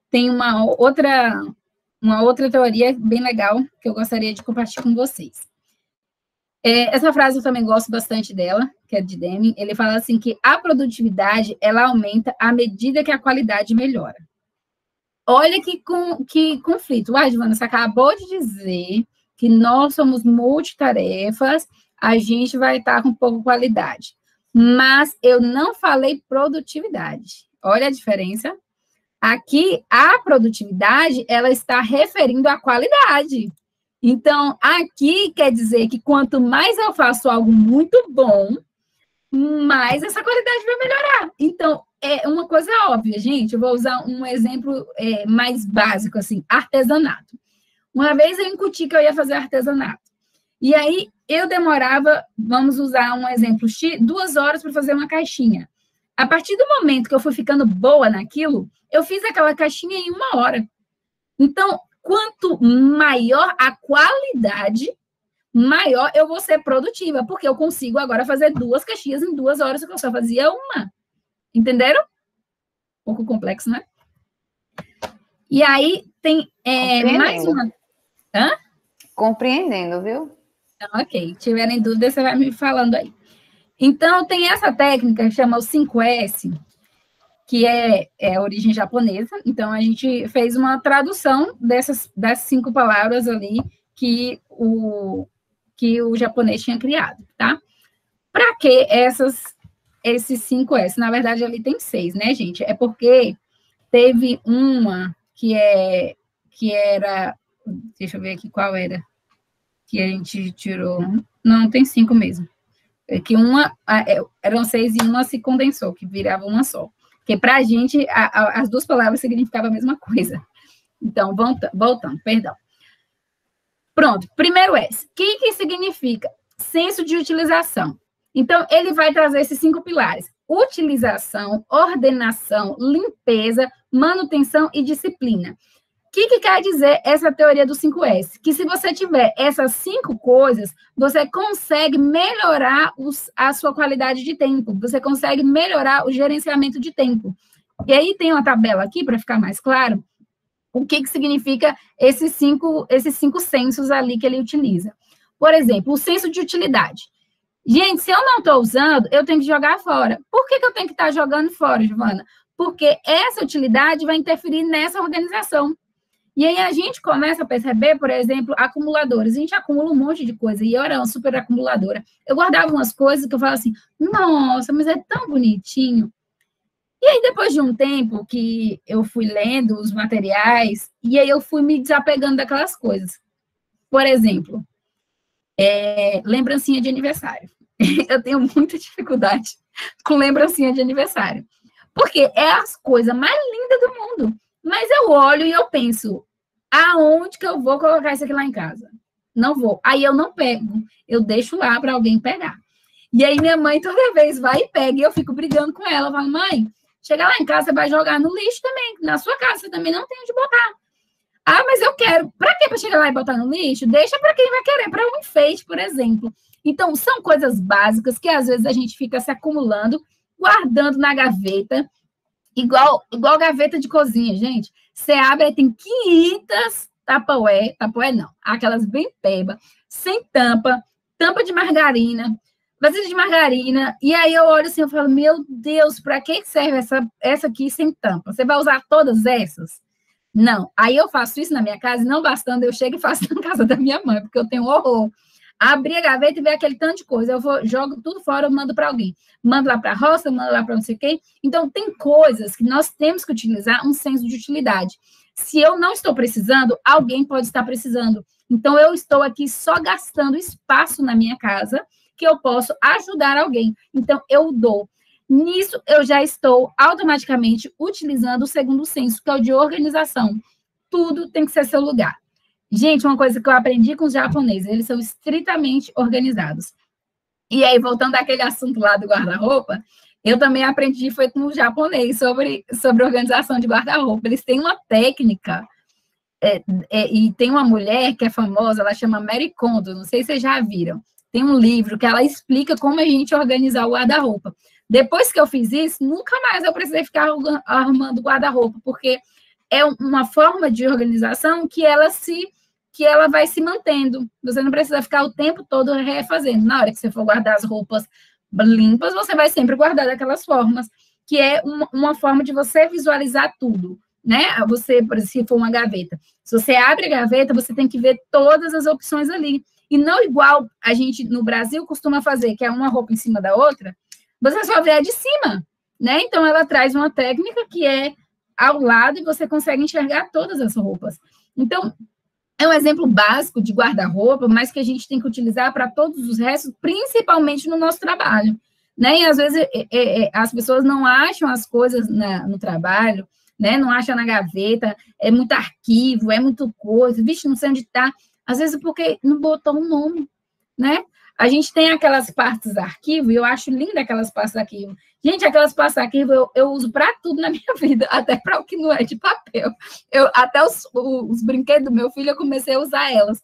tem uma outra teoria bem legal que eu gostaria de compartilhar com vocês. Essa frase eu também gosto bastante dela, que é de Deming. Ele fala assim que a produtividade, ela aumenta à medida que a qualidade melhora. Olha que conflito. Giovana, você acabou de dizer que nós somos multitarefas, a gente vai estar com pouca qualidade. Mas eu não falei produtividade. Olha a diferença. Aqui, a produtividade, ela está referindo à qualidade. Então, aqui quer dizer que quanto mais eu faço algo muito bom, mais essa qualidade vai melhorar. Então, é uma coisa óbvia, gente. Eu vou usar um exemplo mais básico, assim, artesanato. Uma vez eu incuti que eu ia fazer artesanato. E aí, eu demorava, vamos usar um exemplo, 2 horas para fazer uma caixinha. A partir do momento que eu fui ficando boa naquilo, eu fiz aquela caixinha em 1 hora. Então, quanto maior a qualidade, maior eu vou ser produtiva, porque eu consigo agora fazer 2 caixinhas em 2 horas, que eu só fazia 1. Entenderam? Um pouco complexo, né? E aí, tem mais uma... Compreendendo, viu? Ok. Se tiverem dúvidas, você vai me falando aí. Então, tem essa técnica que chama o 5S, que é a origem japonesa. Então, a gente fez uma tradução das 5 palavras ali que o japonês tinha criado, tá? Para que esses 5S? Na verdade, ali tem 6, né, gente? É porque teve uma que era... Deixa eu ver aqui qual era. Que a gente tirou... Não, tem 5 mesmo. Que eram 6 e uma se condensou, que virava uma só. Porque para a gente, as 2 palavras significavam a mesma coisa. Então, voltando, perdão. Pronto, primeiro S. O que significa? Senso de utilização. Então, ele vai trazer esses 5 pilares. Utilização, ordenação, limpeza, manutenção e disciplina. O que quer dizer essa teoria do 5S? Que se você tiver essas 5 coisas, você consegue melhorar a sua qualidade de tempo, você consegue melhorar o gerenciamento de tempo. E aí tem uma tabela aqui, para ficar mais claro, o que significa esses cinco sensos ali que ele utiliza. Por exemplo, o senso de utilidade. Gente, se eu não estou usando, eu tenho que jogar fora. Por que eu tenho que estar jogando fora, Giovana? Porque essa utilidade vai interferir nessa organização. E aí a gente começa a perceber, por exemplo, acumuladores. A gente acumula um monte de coisa, e eu era uma super acumuladora. Eu guardava umas coisas que eu falava assim, nossa, mas é tão bonitinho. E aí, depois de um tempo que eu fui lendo os materiais, e aí eu fui me desapegando daquelas coisas. Por exemplo, lembrancinha de aniversário. Eu tenho muita dificuldade com lembrancinha de aniversário. Porque é as coisas mais lindas do mundo. Mas eu olho e eu penso, aonde que eu vou colocar isso aqui lá em casa? Não vou. Aí eu não pego, eu deixo lá para alguém pegar. E aí minha mãe toda vez vai e pega, e eu fico brigando com ela. Eu falo, mãe, chega lá em casa, você vai jogar no lixo também. Na sua casa, você também não tem onde botar. Ah, mas eu quero. Para quê? Para chegar lá e botar no lixo? Deixa para quem vai querer, para um enfeite, por exemplo. Então, são coisas básicas que às vezes a gente fica se acumulando, guardando na gaveta, igual gaveta de cozinha, gente. Você abre, aí tem 500 Tupperware não, aquelas bem peba, sem tampa, tampa de margarina, vasilha de margarina, e aí eu olho assim, eu falo, meu Deus, para que serve essa aqui sem tampa? Você vai usar todas essas? Não. Aí eu faço isso na minha casa, e não bastando, eu chego e faço na casa da minha mãe, porque eu tenho horror. Abrir a gaveta e ver aquele tanto de coisa, jogo tudo fora, eu mando para alguém. Mando lá para a roça, mando lá para não sei quem. Então, tem coisas que nós temos que utilizar um senso de utilidade. Se eu não estou precisando, alguém pode estar precisando. Então, eu estou aqui só gastando espaço na minha casa, que eu posso ajudar alguém. Então, eu dou. Nisso, eu já estou automaticamente utilizando o segundo senso, que é o de organização. Tudo tem que ser seu lugar. Gente, uma coisa que eu aprendi com os japoneses, eles são estritamente organizados. E aí, voltando àquele assunto lá do guarda-roupa, eu também aprendi, foi com o japonês, sobre organização de guarda-roupa. Eles têm uma técnica, e tem uma mulher que é famosa, ela chama Mary Kondo, não sei se vocês já viram. Tem um livro que ela explica como a gente organizar o guarda-roupa. Depois que eu fiz isso, nunca mais eu precisei ficar arrumando guarda-roupa, porque é uma forma de organização que ela vai se mantendo. Você não precisa ficar o tempo todo refazendo. Na hora que você for guardar as roupas limpas, você vai sempre guardar daquelas formas, que é uma forma de você visualizar tudo, né? Você, por exemplo, se for uma gaveta, se você abre a gaveta, você tem que ver todas as opções ali. E não igual a gente no Brasil costuma fazer, que é uma roupa em cima da outra, você só vê a de cima, né? Então, ela traz uma técnica que é ao lado e você consegue enxergar todas as roupas. Então, é um exemplo básico de guarda-roupa, mas que a gente tem que utilizar para todos os restos, principalmente no nosso trabalho, né? E, às vezes, as pessoas não acham as coisas no trabalho, né? Não acham na gaveta, é muito arquivo, é muito coisa, vixe, não sei onde está. Às vezes, porque não botou um nome, né? A gente tem aquelas partes do arquivo, e eu acho linda aquelas partes do arquivo. Gente, aquelas partes do arquivo eu uso para tudo na minha vida, até para o que não é de papel. Até os brinquedos do meu filho, eu comecei a usar elas.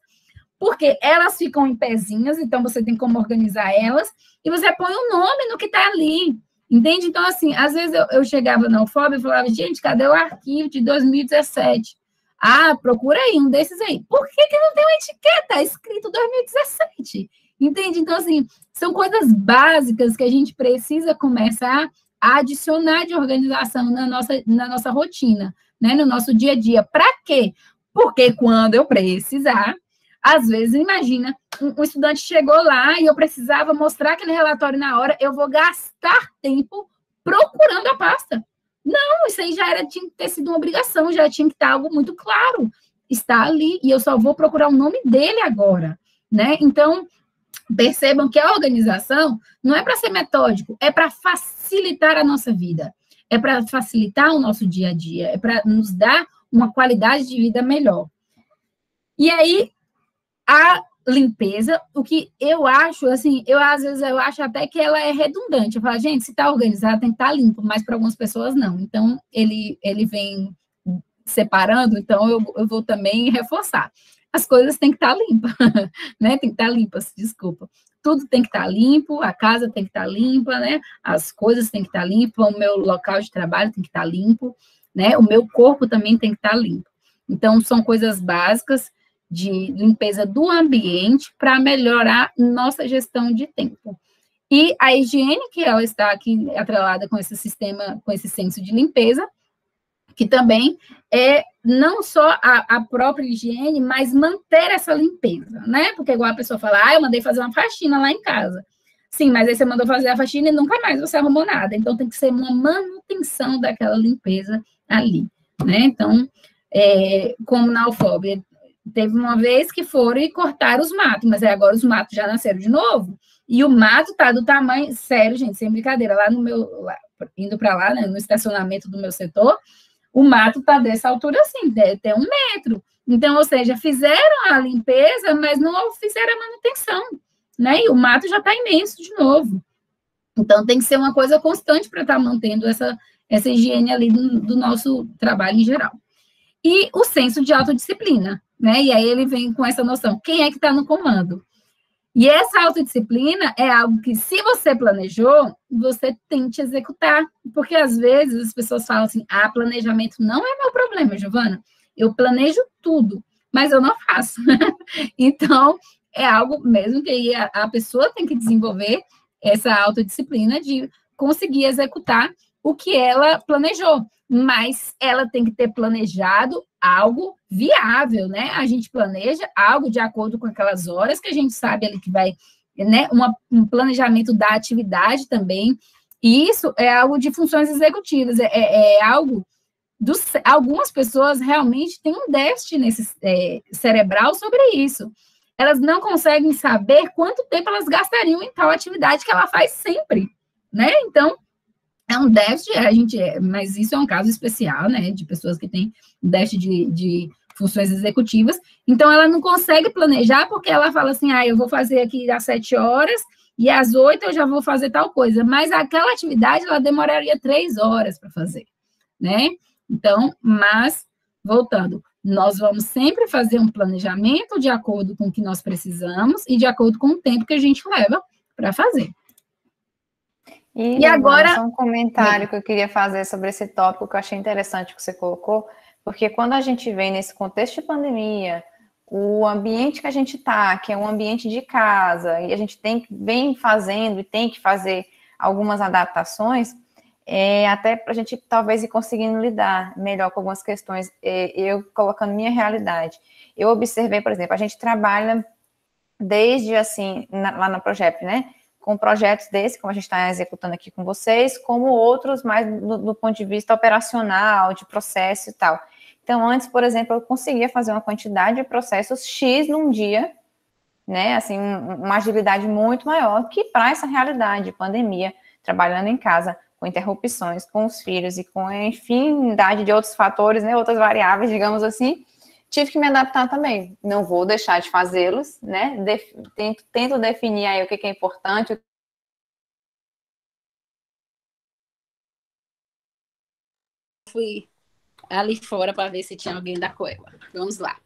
Porque elas ficam em pezinhas, então você tem como organizar elas, e você põe um nome no que está ali, entende? Então, assim, às vezes eu chegava na UFOB e falava, gente, cadê o arquivo de 2017? Ah, procura aí, um desses aí. Por que não tem uma etiqueta escrito 2017? Entende? Então, assim, são coisas básicas que a gente precisa começar a adicionar de organização na nossa rotina, né? No nosso dia a dia. Para quê? Porque quando eu precisar, às vezes, imagina, um estudante chegou lá e eu precisava mostrar aquele relatório na hora, eu vou gastar tempo procurando a pasta. Não, isso aí tinha que ter sido uma obrigação, já tinha que estar algo muito claro. Está ali, e eu só vou procurar o nome dele agora, né? Então, percebam que a organização não é para ser metódico, é para facilitar a nossa vida, é para facilitar o nosso dia a dia, é para nos dar uma qualidade de vida melhor. E aí, a limpeza, o que eu acho, assim, às vezes eu acho até que ela é redundante. Eu falo, gente, se está organizado, tem que estar limpo, mas para algumas pessoas não. Então, ele vem separando, então eu vou também reforçar. As coisas têm que estar limpas, né? Tem que estar limpas, desculpa. Tudo tem que estar limpo, a casa tem que estar limpa, né? As coisas têm que estar limpas, o meu local de trabalho tem que estar limpo, né? O meu corpo também tem que estar limpo. Então, são coisas básicas de limpeza do ambiente para melhorar nossa gestão de tempo. E a higiene, que ela está aqui atrelada com esse sistema, com esse senso de limpeza, que também é não só a própria higiene, mas manter essa limpeza, né? Porque igual a pessoa fala, eu mandei fazer uma faxina lá em casa. Sim, mas aí você mandou fazer a faxina e nunca mais você arrumou nada. Então, tem que ser uma manutenção daquela limpeza ali, né? Então, como na UFOB, teve uma vez que foram e cortaram os matos, mas agora os matos já nasceram de novo, e o mato tá do tamanho, sério, gente, sem brincadeira, indo para lá, né, no estacionamento do meu setor, o mato tá dessa altura assim, deve ter 1 metro. Então, ou seja, fizeram a limpeza, mas não fizeram a manutenção, né? E o mato já está imenso de novo. Então, tem que ser uma coisa constante para estar mantendo essa higiene ali do nosso trabalho em geral. E o senso de autodisciplina, né? E aí ele vem com essa noção, quem é que está no comando? E essa autodisciplina é algo que, se você planejou, você tem que executar. Porque, às vezes, as pessoas falam assim, planejamento não é meu problema, Giovana. Eu planejo tudo. mas eu não faço. Então, é algo mesmo que a pessoa tem que desenvolver essa autodisciplina de conseguir executar o que ela planejou, mas ela tem que ter planejado algo viável, né? A gente planeja algo de acordo com aquelas horas que a gente sabe ali que vai, né? Um planejamento da atividade também. E isso é algo de funções executivas, é algo algumas pessoas realmente têm um déficit cerebral sobre isso. Elas não conseguem saber quanto tempo elas gastariam em tal atividade que ela faz sempre, né? Então, é um déficit, mas isso é um caso especial, né? De pessoas que têm déficit de funções executivas. Então, ela não consegue planejar porque ela fala assim, eu vou fazer aqui às 7 horas e às 8 eu já vou fazer tal coisa. Mas aquela atividade, ela demoraria 3 horas para fazer, né? Então, mas, voltando, nós vamos sempre fazer um planejamento de acordo com o que nós precisamos e de acordo com o tempo que a gente leva para fazer. E agora, só um comentário que eu queria fazer sobre esse tópico que eu achei interessante que você colocou, porque quando a gente vem nesse contexto de pandemia, o ambiente que a gente está, que é um ambiente de casa, e a gente vem fazendo e tem que fazer algumas adaptações, até para a gente talvez ir conseguindo lidar melhor com algumas questões, eu colocando minha realidade. Eu observei, por exemplo, a gente trabalha desde assim, lá na Progep, né? Com projetos desse, como a gente está executando aqui com vocês, como outros mais do ponto de vista operacional, de processo e tal. Então, antes, por exemplo, eu conseguia fazer uma quantidade de processos X num dia, né? Assim, uma agilidade muito maior que para essa realidade de pandemia, trabalhando em casa, com interrupções, com os filhos e com a infinidade de outros fatores, né? Outras variáveis, digamos assim. Tive que me adaptar também. Não vou deixar de fazê-los, né? Tento definir aí o que é importante. Fui ali fora para ver se tinha alguém da Coela. Vamos lá.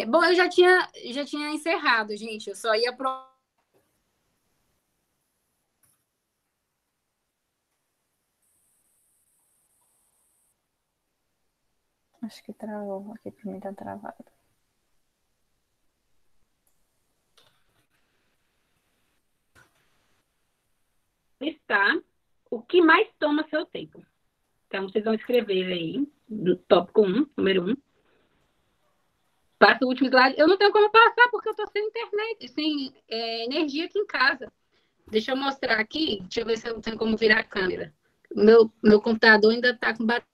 Bom, eu já tinha encerrado, gente. Eu só ia pro... Acho que travou. Aqui para mim tá travado. Listar o que mais toma seu tempo. Então, vocês vão escrever aí, no tópico 1, número 1. Passa o último slide. Eu não tenho como passar porque eu tô sem internet, sem energia aqui em casa. Deixa eu mostrar aqui. Deixa eu ver se eu tenho como virar a câmera. Meu computador ainda tá com bateria.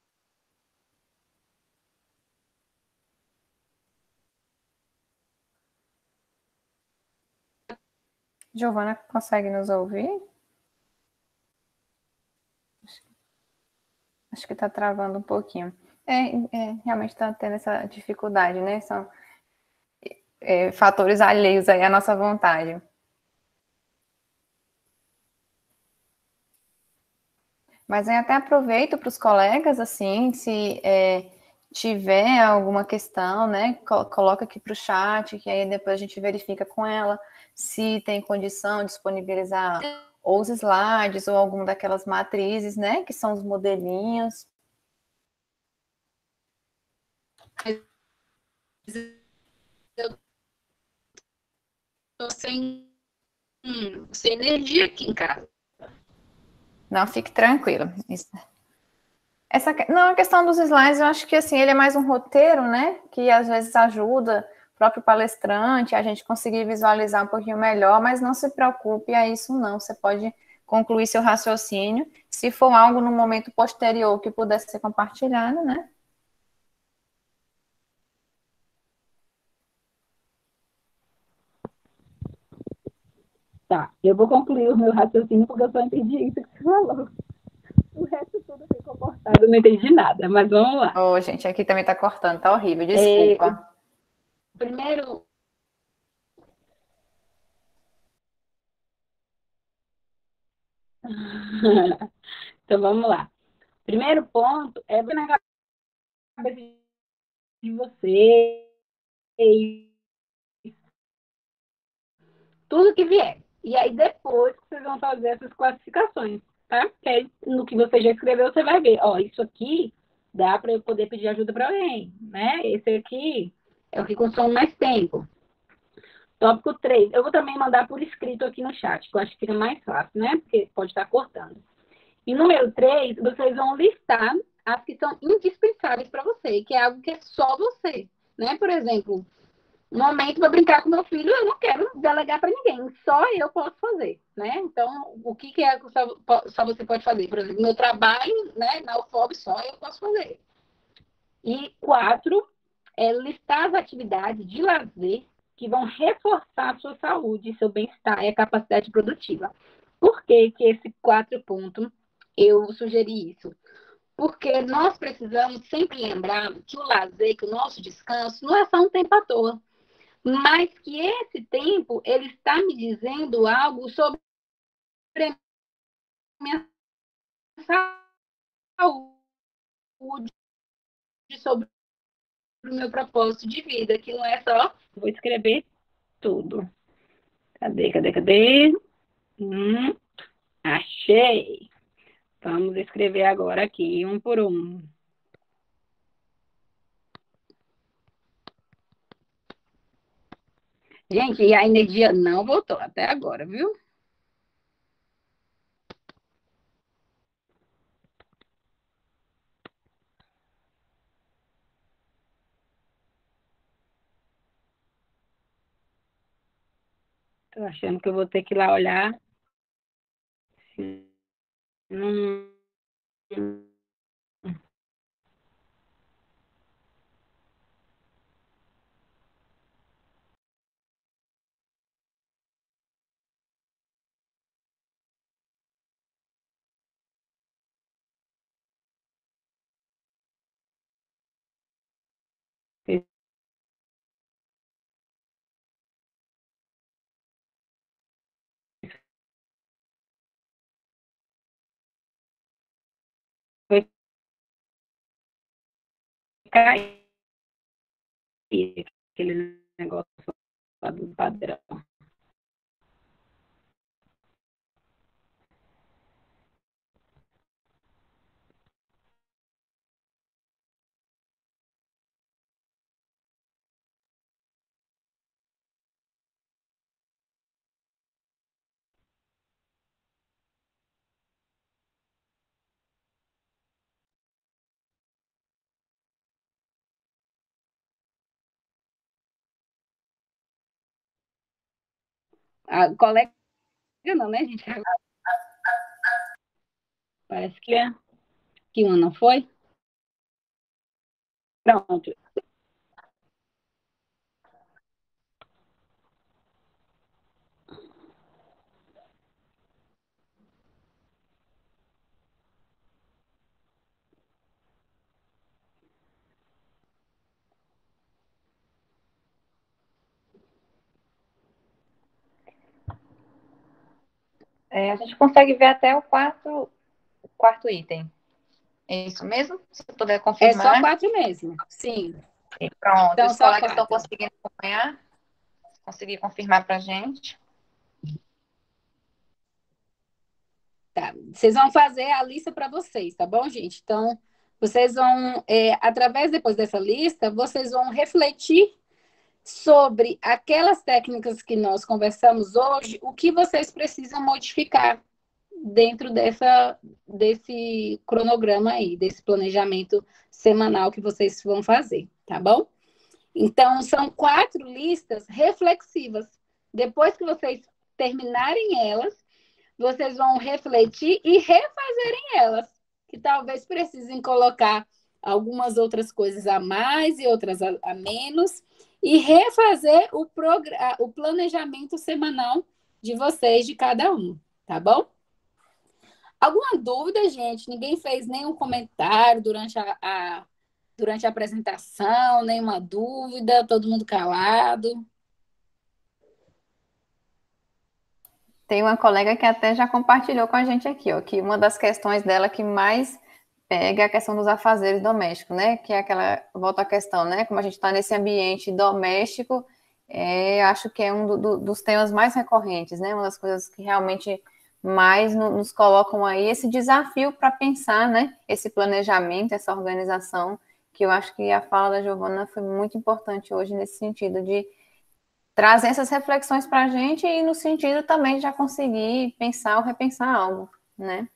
Giovana, consegue nos ouvir? Acho que está travando um pouquinho. Realmente está tendo essa dificuldade, né? São fatores alheios aí à nossa vontade. Mas aí até aproveito para os colegas, assim, se tiver alguma questão, né? Coloca aqui para o chat, que aí depois a gente verifica com ela se tem condição de disponibilizar ou os slides ou alguma daquelas matrizes, né? Que são os modelinhos. Eu tô sem energia aqui em casa. Não, fique tranquila. Não, a questão dos slides, eu acho que assim, ele é mais um roteiro, né? Que às vezes ajuda o próprio palestrante a gente conseguir visualizar um pouquinho melhor, mas não se preocupe, é isso não. Você pode concluir seu raciocínio. Se for algo no momento posterior que pudesse ser compartilhado, né? Tá, eu vou concluir o meu raciocínio porque eu só entendi isso que você falou. O resto tudo ficou cortado, eu não entendi nada, mas vamos lá. Ô, gente, aqui também tá cortando, tá horrível, desculpa. Primeiro... Então, vamos lá. Primeiro ponto é ver na cabeça de vocês tudo que vier. E aí, depois que vocês vão fazer essas classificações, tá? Que aí, no que você já escreveu, você vai ver, ó, isso aqui dá para eu poder pedir ajuda para alguém, né? Esse aqui É o que consome mais tempo. Tópico 3. Eu vou também mandar por escrito aqui no chat, que eu acho que fica mais fácil, né? Porque pode estar cortando. E número 3, vocês vão listar as que são indispensáveis para você, que é algo que é só você, né? Por exemplo, um momento para brincar com meu filho, eu não quero delegar para ninguém, só eu posso fazer, né? Então, o que é que só você pode fazer? Por exemplo, meu trabalho, né, na UFOB, só eu posso fazer. E 4, é listar as atividades de lazer que vão reforçar a sua saúde, seu bem-estar e a capacidade produtiva. Por que esse 4 ponto eu sugeri isso? Porque nós precisamos sempre lembrar que o lazer, que o nosso descanso, não é só um tempo à toa, mas que esse tempo, ele está me dizendo algo sobre a minha saúde, sobre o meu propósito de vida, que não é só, vou escrever tudo. Cadê? Achei. Vamos escrever agora aqui, um por um. Gente, e a energia não voltou até agora, viu? Tô achando que eu vou ter que ir lá olhar. Hum. Foi cair aquele negócio lá do padrão. A colega não, né, gente? Parece que uma não foi. Pronto. A gente consegue ver até o quarto item. É isso mesmo? Se puder confirmar. É só 4 mesmo, sim. Pronto, então, os colegas estão conseguindo acompanhar? Conseguir confirmar para a gente? Tá. Vocês vão fazer a lista para vocês, tá bom, gente? Então, vocês vão, através depois dessa lista, vocês vão refletir sobre aquelas técnicas que nós conversamos hoje, o que vocês precisam modificar dentro desse cronograma aí, desse planejamento semanal que vocês vão fazer, tá bom? Então, são 4 listas reflexivas. Depois que vocês terminarem elas, vocês vão refletir e refazerem elas, que talvez precisem colocar algumas outras coisas a mais e outras a menos, e refazer o planejamento semanal de vocês, de cada um, tá bom? Alguma dúvida, gente? Ninguém fez nenhum comentário durante a apresentação, nenhuma dúvida, todo mundo calado. Tem uma colega que até já compartilhou com a gente aqui, ó, que uma das questões dela que mais pega é a questão dos afazeres domésticos, né? Que é aquela, volta à questão, né? Como a gente está nesse ambiente doméstico, acho que é dos temas mais recorrentes, né? Uma das coisas que realmente mais nos colocam aí esse desafio para pensar, né? Esse planejamento, essa organização que eu acho que a fala da Giovana foi muito importante hoje nesse sentido de trazer essas reflexões para a gente e no sentido também de já conseguir pensar ou repensar algo, né?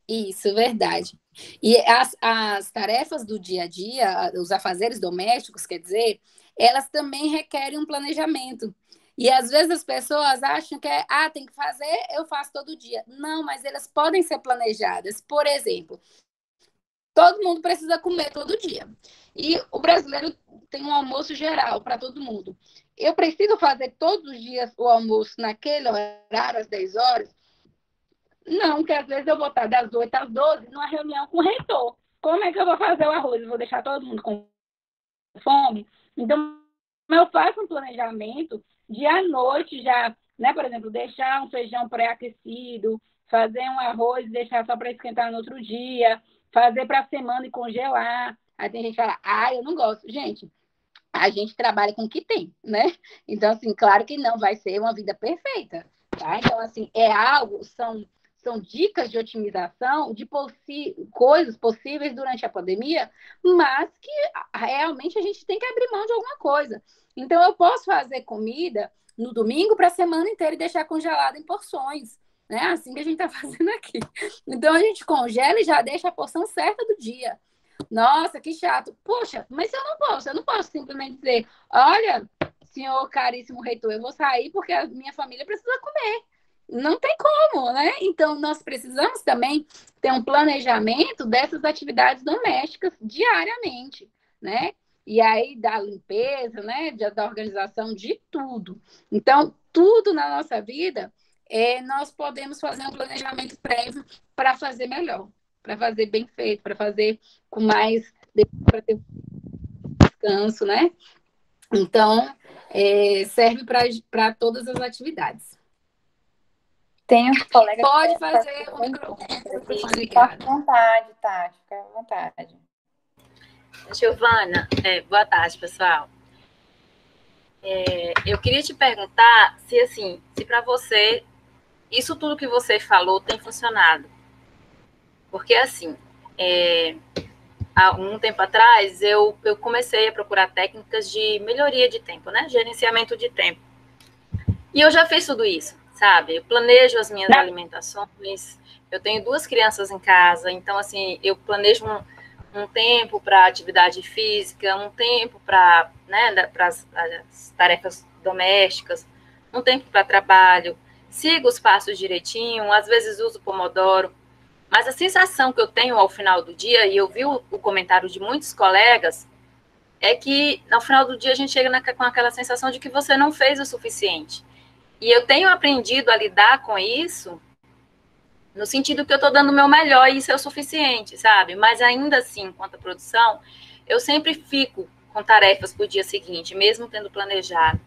Isso, verdade. E as tarefas do dia a dia, os afazeres domésticos, quer dizer, elas também requerem um planejamento. E às vezes as pessoas acham que tem que fazer, eu faço todo dia. Não, mas elas podem ser planejadas. Por exemplo, todo mundo precisa comer todo dia. E o brasileiro tem um almoço geral para todo mundo. Eu preciso fazer todos os dias o almoço naquele horário, às 10 horas? Não, porque às vezes eu vou estar das 8 às 12 numa reunião com o reitor. Como é que eu vou fazer o arroz? Eu vou deixar todo mundo com fome? Então, eu faço um planejamento de à noite já, né? Por exemplo, deixar um feijão pré-aquecido, fazer um arroz e deixar só para esquentar no outro dia, fazer para a semana e congelar. Aí tem gente que fala, eu não gosto. Gente, a gente trabalha com o que tem, né? Então, assim, claro que não vai ser uma vida perfeita, tá? Então, assim, são dicas de otimização de coisas possíveis durante a pandemia, mas que realmente a gente tem que abrir mão de alguma coisa. Então, eu posso fazer comida no domingo para a semana inteira e deixar congelada em porções, né? Assim que a gente está fazendo aqui. Então, a gente congela e já deixa a porção certa do dia. Nossa, que chato. Poxa, mas eu não posso simplesmente dizer, olha, senhor caríssimo reitor, eu vou sair porque a minha família precisa comer. Não tem como, né? Então, nós precisamos também ter um planejamento dessas atividades domésticas diariamente, né? E aí, da limpeza, né? Da organização de tudo. Então, tudo na nossa vida, nós podemos fazer um planejamento prévio para fazer melhor, para fazer bem feito, para fazer com mais, para ter descanso, né? Então, serve para todas as atividades. Tem um colega Pode fazer o microfone ligado. Fica à vontade, Tati, fica à vontade. Giovana, boa tarde, pessoal. Eu queria te perguntar se para você, isso tudo que você falou tem funcionado. Porque, assim, há um tempo atrás, eu comecei a procurar técnicas de melhoria de tempo, né? Gerenciamento de tempo. E eu já fiz tudo isso, sabe? Eu planejo as minhas alimentações, eu tenho 2 crianças em casa, então, assim, eu planejo um tempo para atividade física, um tempo para, né, as tarefas domésticas, um tempo para trabalho, sigo os passos direitinho, às vezes uso Pomodoro, mas a sensação que eu tenho ao final do dia, e eu vi o comentário de muitos colegas, é que no final do dia a gente chega com aquela sensação de que você não fez o suficiente. E eu tenho aprendido a lidar com isso no sentido que eu estou dando o meu melhor e isso é o suficiente, sabe? Mas ainda assim, quanto à produção, eu sempre fico com tarefas para o dia seguinte, mesmo tendo planejado.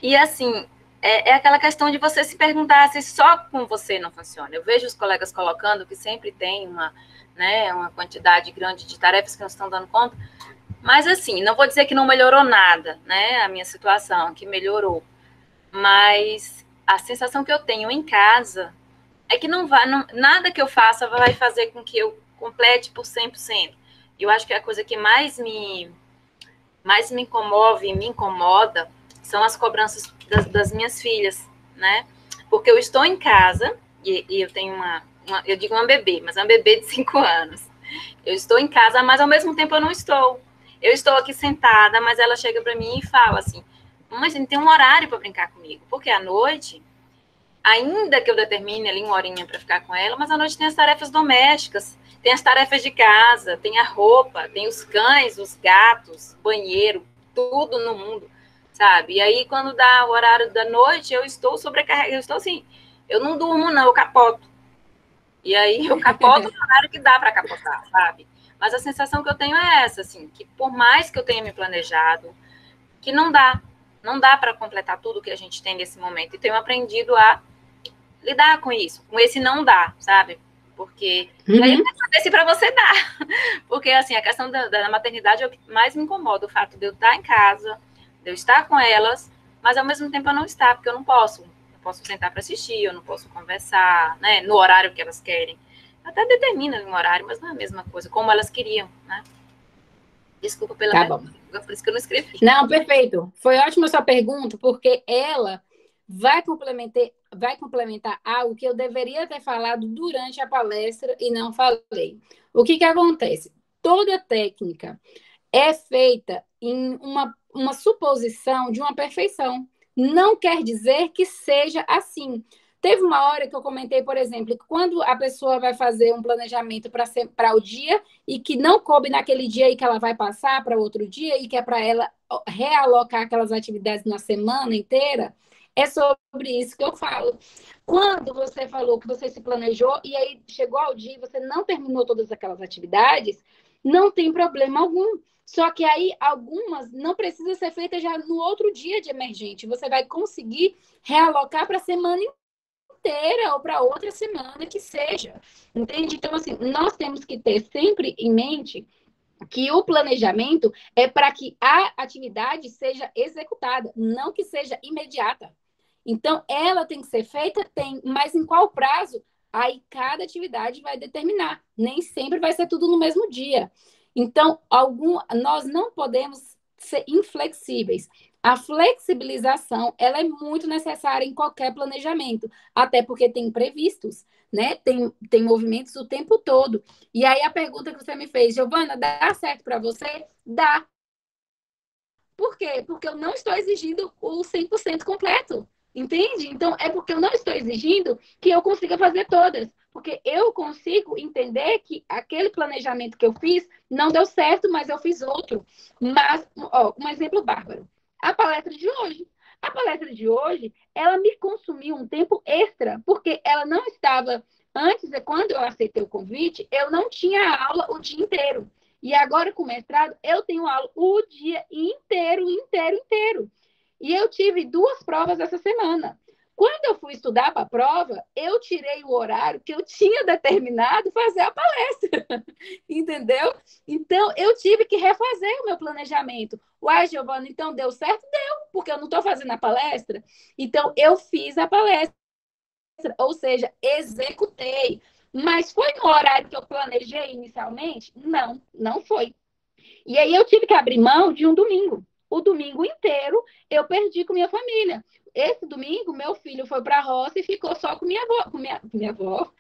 E assim, é aquela questão de você se perguntar se só com você não funciona. Eu vejo os colegas colocando que sempre tem uma quantidade grande de tarefas que não estão dando conta, mas assim, não vou dizer que não melhorou nada, né? A minha situação, que melhorou. Mas a sensação que eu tenho em casa é que nada que eu faça vai fazer com que eu complete por 100%. Eu acho que a coisa que mais me comove e me incomoda são as cobranças das minhas filhas, né? Porque eu estou em casa e eu tenho eu digo uma bebê, mas é uma bebê de 5 anos. Eu estou em casa, mas ao mesmo tempo eu não estou. Eu estou aqui sentada, mas ela chega para mim e fala assim, mas tem um horário para brincar comigo, porque à noite, ainda que eu determine ali 1 horinha para ficar com ela, mas à noite tem as tarefas domésticas, tem as tarefas de casa, tem a roupa, tem os cães, os gatos, banheiro, tudo no mundo, sabe? E aí, quando dá o horário da noite, eu estou sobrecarregada, eu estou assim, eu não durmo não, eu capoto. E aí, eu capoto no horário que dá para capotar, sabe? Mas a sensação que eu tenho é essa, assim, que por mais que eu tenha me planejado, que não dá para completar tudo que a gente tem nesse momento. E tenho aprendido a lidar com isso, com esse não dá, sabe? Porque e aí eu quero saber se para você dá. Porque, assim, a questão da maternidade é o que mais me incomoda, o fato de eu estar em casa, de eu estar com elas, mas ao mesmo tempo eu não estar, porque eu não posso. Eu posso sentar para assistir, eu não posso conversar, né, no horário que elas querem. Até determina um horário, mas não é a mesma coisa, como elas queriam, né? Desculpa pela Tá bom. pergunta, por isso que eu não escrevi. Não, perfeito. Foi ótima a sua pergunta, porque ela vai complementar algo que eu deveria ter falado durante a palestra e não falei. O que acontece? Toda técnica é feita em uma suposição de uma perfeição. Não quer dizer que seja assim. Teve uma hora que eu comentei, por exemplo, que quando a pessoa vai fazer um planejamento para o dia e que não coube naquele dia e que ela vai passar para outro dia e que é para ela realocar aquelas atividades na semana inteira, é sobre isso que eu falo. Quando você falou que você se planejou e aí chegou ao dia e você não terminou todas aquelas atividades, não tem problema algum. Só que aí algumas não precisam ser feitas já no outro dia de emergente. Você vai conseguir realocar para a semana inteira ou para outra semana que seja. Entende? Então, assim, nós temos que ter sempre em mente que o planejamento é para que a atividade seja executada, não que seja imediata. Então, ela tem que ser feita, mas em qual prazo? Aí cada atividade vai determinar. Nem sempre vai ser tudo no mesmo dia. Então, nós não podemos ser inflexíveis. A flexibilização, ela é muito necessária em qualquer planejamento, até porque tem imprevistos, né? Tem movimentos o tempo todo. E aí a pergunta que você me fez, Giovana, dá certo para você? Dá. Por quê? Porque eu não estou exigindo o 100% completo. Entende? Então, é porque eu não estou exigindo que eu consiga fazer todas. Porque eu consigo entender que aquele planejamento que eu fiz não deu certo, mas eu fiz outro. Mas, um exemplo bárbaro. A palestra de hoje. A palestra de hoje, ela me consumiu um tempo extra, porque ela não estava... Antes, quando eu aceitei o convite, eu não tinha aula o dia inteiro. E agora, com o mestrado, eu tenho aula o dia inteiro. E eu tive 2 provas essa semana. Quando eu fui estudar para a prova, eu tirei o horário que eu tinha determinado fazer a palestra. Entendeu? Então, eu tive que refazer o meu planejamento. Uai, Giovana, então deu certo? Deu, porque eu não estou fazendo a palestra. Então, eu fiz a palestra, ou seja, executei. Mas foi no horário que eu planejei inicialmente? Não, não foi. E aí eu tive que abrir mão de um domingo. O domingo inteiro eu perdi com minha família. Esse domingo, meu filho foi para a roça e ficou só com minha avó,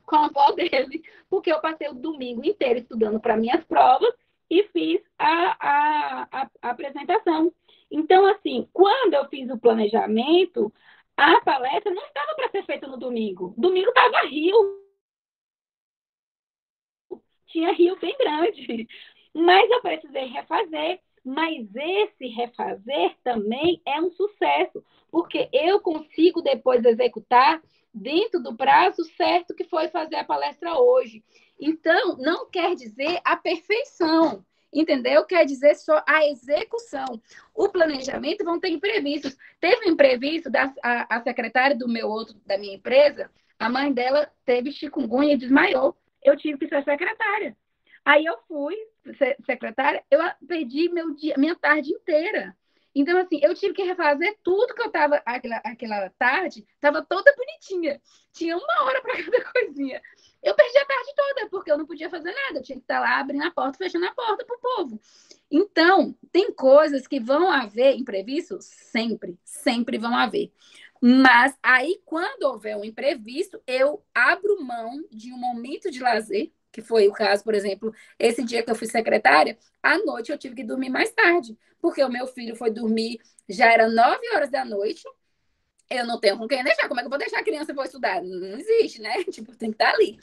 com a avó dele, porque eu passei o domingo inteiro estudando para minhas provas e fiz a apresentação. Então, assim, quando eu fiz o planejamento, a palestra não estava para ser feita no domingo. Domingo estava rio. Tinha rio bem grande. Mas eu precisei refazer. Mas esse refazer também é um sucesso, porque eu consigo depois executar dentro do prazo certo que foi fazer a palestra hoje. Então, não quer dizer a perfeição, entendeu? Quer dizer só a execução. O planejamento vão ter imprevistos. Teve um imprevisto, a secretária da minha empresa, a mãe dela teve chikungunya e desmaiou. Eu tive que ser secretária. Aí eu fui secretária, eu perdi minha tarde inteira. Então, assim, eu tive que refazer tudo que eu estava aquela tarde, estava toda bonitinha. Tinha 1 hora para cada coisinha. Eu perdi a tarde toda, porque eu não podia fazer nada. Eu tinha que estar lá abrindo a porta, fechando a porta para o povo. Então, tem coisas que vão haver imprevistos? Sempre vão haver. Mas aí, quando houver um imprevisto, eu abro mão de um momento de lazer, que foi o caso, por exemplo, esse dia que eu fui secretária, à noite eu tive que dormir mais tarde, porque o meu filho foi dormir, já era 9 horas da noite, eu não tenho com quem deixar, como é que eu vou deixar a criança e vou estudar? Não existe, né? Tipo, tem que estar ali.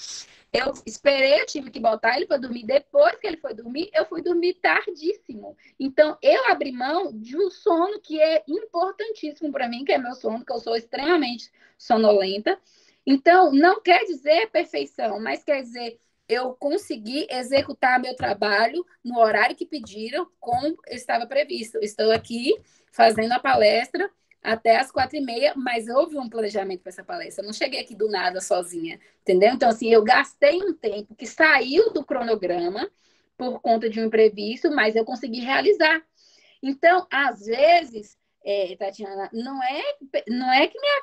Eu esperei, eu tive que botar ele para dormir, depois que ele foi dormir, eu fui dormir tardíssimo. Então, eu abri mão de um sono que é importantíssimo para mim, que é meu sono, que eu sou extremamente sonolenta. Então, não quer dizer perfeição, mas quer dizer eu consegui executar meu trabalho no horário que pediram, como estava previsto. Estou aqui fazendo a palestra até as 4h30, mas houve um planejamento para essa palestra. Eu não cheguei aqui do nada sozinha, entendeu? Então, assim, eu gastei um tempo que saiu do cronograma por conta de um imprevisto, mas eu consegui realizar. Então, às vezes, Tatiana, não é que minha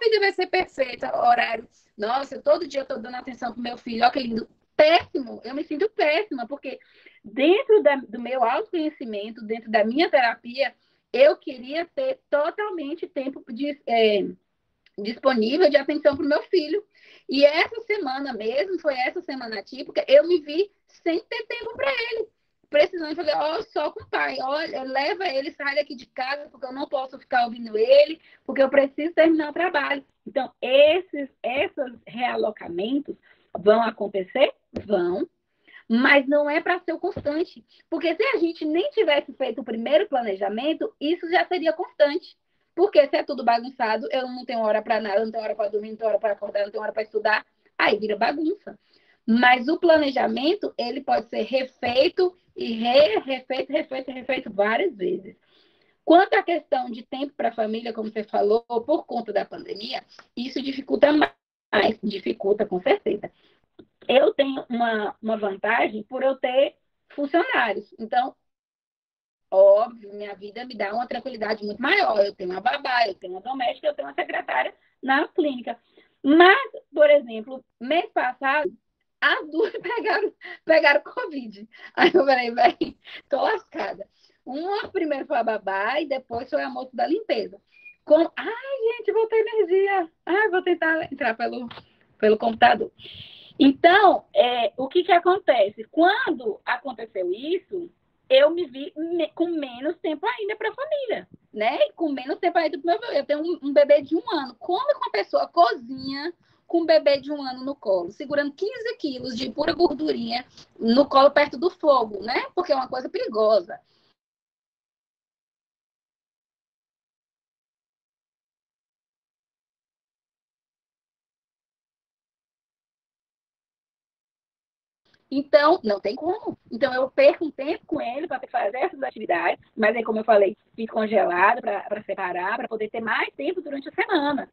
vida vai ser perfeita, horário. Nossa, todo dia eu estou dando atenção para o meu filho, olha que lindo. péssimo, eu me sinto péssima, porque dentro do meu autoconhecimento, dentro da minha terapia, eu queria ter totalmente tempo disponível de atenção para o meu filho. E essa semana mesmo, foi essa semana típica, eu me vi sem ter tempo para ele. Precisando fazer, só com o pai, olha, leva ele, sai daqui de casa, porque eu não posso ficar ouvindo ele, porque eu preciso terminar o trabalho. Então, esses realocamentos vão acontecer? Vão, mas não é para ser o constante. Porque se a gente nem tivesse feito o primeiro planejamento, isso já seria constante. Porque se é tudo bagunçado, eu não tenho hora para nada, não tenho hora para dormir, não tenho hora para acordar, não tenho hora para estudar, aí vira bagunça. Mas o planejamento, ele pode ser refeito e refeito várias vezes. Quanto à questão de tempo para a família, como você falou, por conta da pandemia, isso dificulta mais, dificulta com certeza. Eu tenho uma vantagem por eu ter funcionários. Então, óbvio, minha vida me dá uma tranquilidade muito maior. Eu tenho uma babá, eu tenho uma doméstica, eu tenho uma secretária na clínica. Mas, por exemplo, mês passado, as duas pegaram Covid. Aí eu falei, velho, tô lascada. Uma primeiro foi a babá e depois foi a moça da limpeza. Ai, gente, vou ter energia. Ai, vou tentar entrar pelo computador. Então, o que acontece? Quando aconteceu isso, eu me vi com menos tempo ainda para a família, né? E com menos tempo ainda para o meu bebê. Eu tenho um bebê de 1 ano. Como uma pessoa cozinha com um bebê de 1 ano no colo, segurando 15 quilos de pura gordurinha no colo perto do fogo, né? Porque é uma coisa perigosa. Então, não tem como. Então, eu perco um tempo com ele para fazer essas atividades, mas aí, como eu falei, fiz congelado para separar, para poder ter mais tempo durante a semana.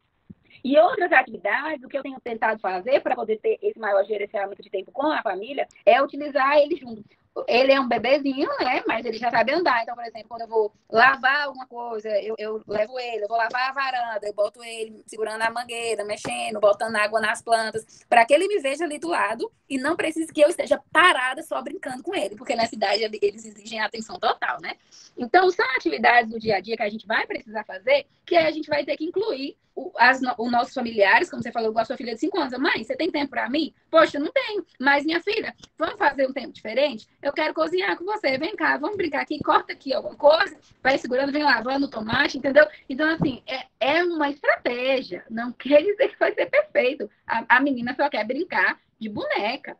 E outras atividades, o que eu tenho tentado fazer para poder ter esse maior gerenciamento de tempo com a família é utilizar ele junto. Ele é um bebezinho, né? Mas ele já sabe andar. Então, por exemplo, quando eu vou lavar alguma coisa, eu levo ele. Eu vou lavar a varanda, eu boto ele segurando a mangueira, mexendo, botando água nas plantas, para que ele me veja ali do lado e não precise que eu esteja parada só brincando com ele, porque nessa idade eles exigem atenção total, né? Então, são atividades do dia a dia que a gente vai precisar fazer, que a gente vai ter que incluir os nossos familiares, como você falou, com a sua filha de 5 anos. Mãe, você tem tempo para mim? Poxa, eu não tenho. Mas, minha filha, vamos fazer um tempo diferente? Eu quero cozinhar com você. Vem cá, vamos brincar aqui, corta aqui alguma coisa, vai segurando, vem lavando o tomate, entendeu? Então, assim, é uma estratégia. Não quer dizer que vai ser perfeito. A menina só quer brincar de boneca.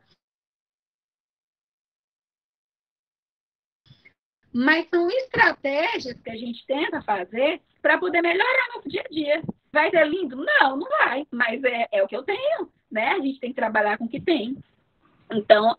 Mas são estratégias que a gente tenta fazer para poder melhorar nosso dia a dia. Vai ser lindo? Não, não vai. Mas é o que eu tenho, né? A gente tem que trabalhar com o que tem. Então,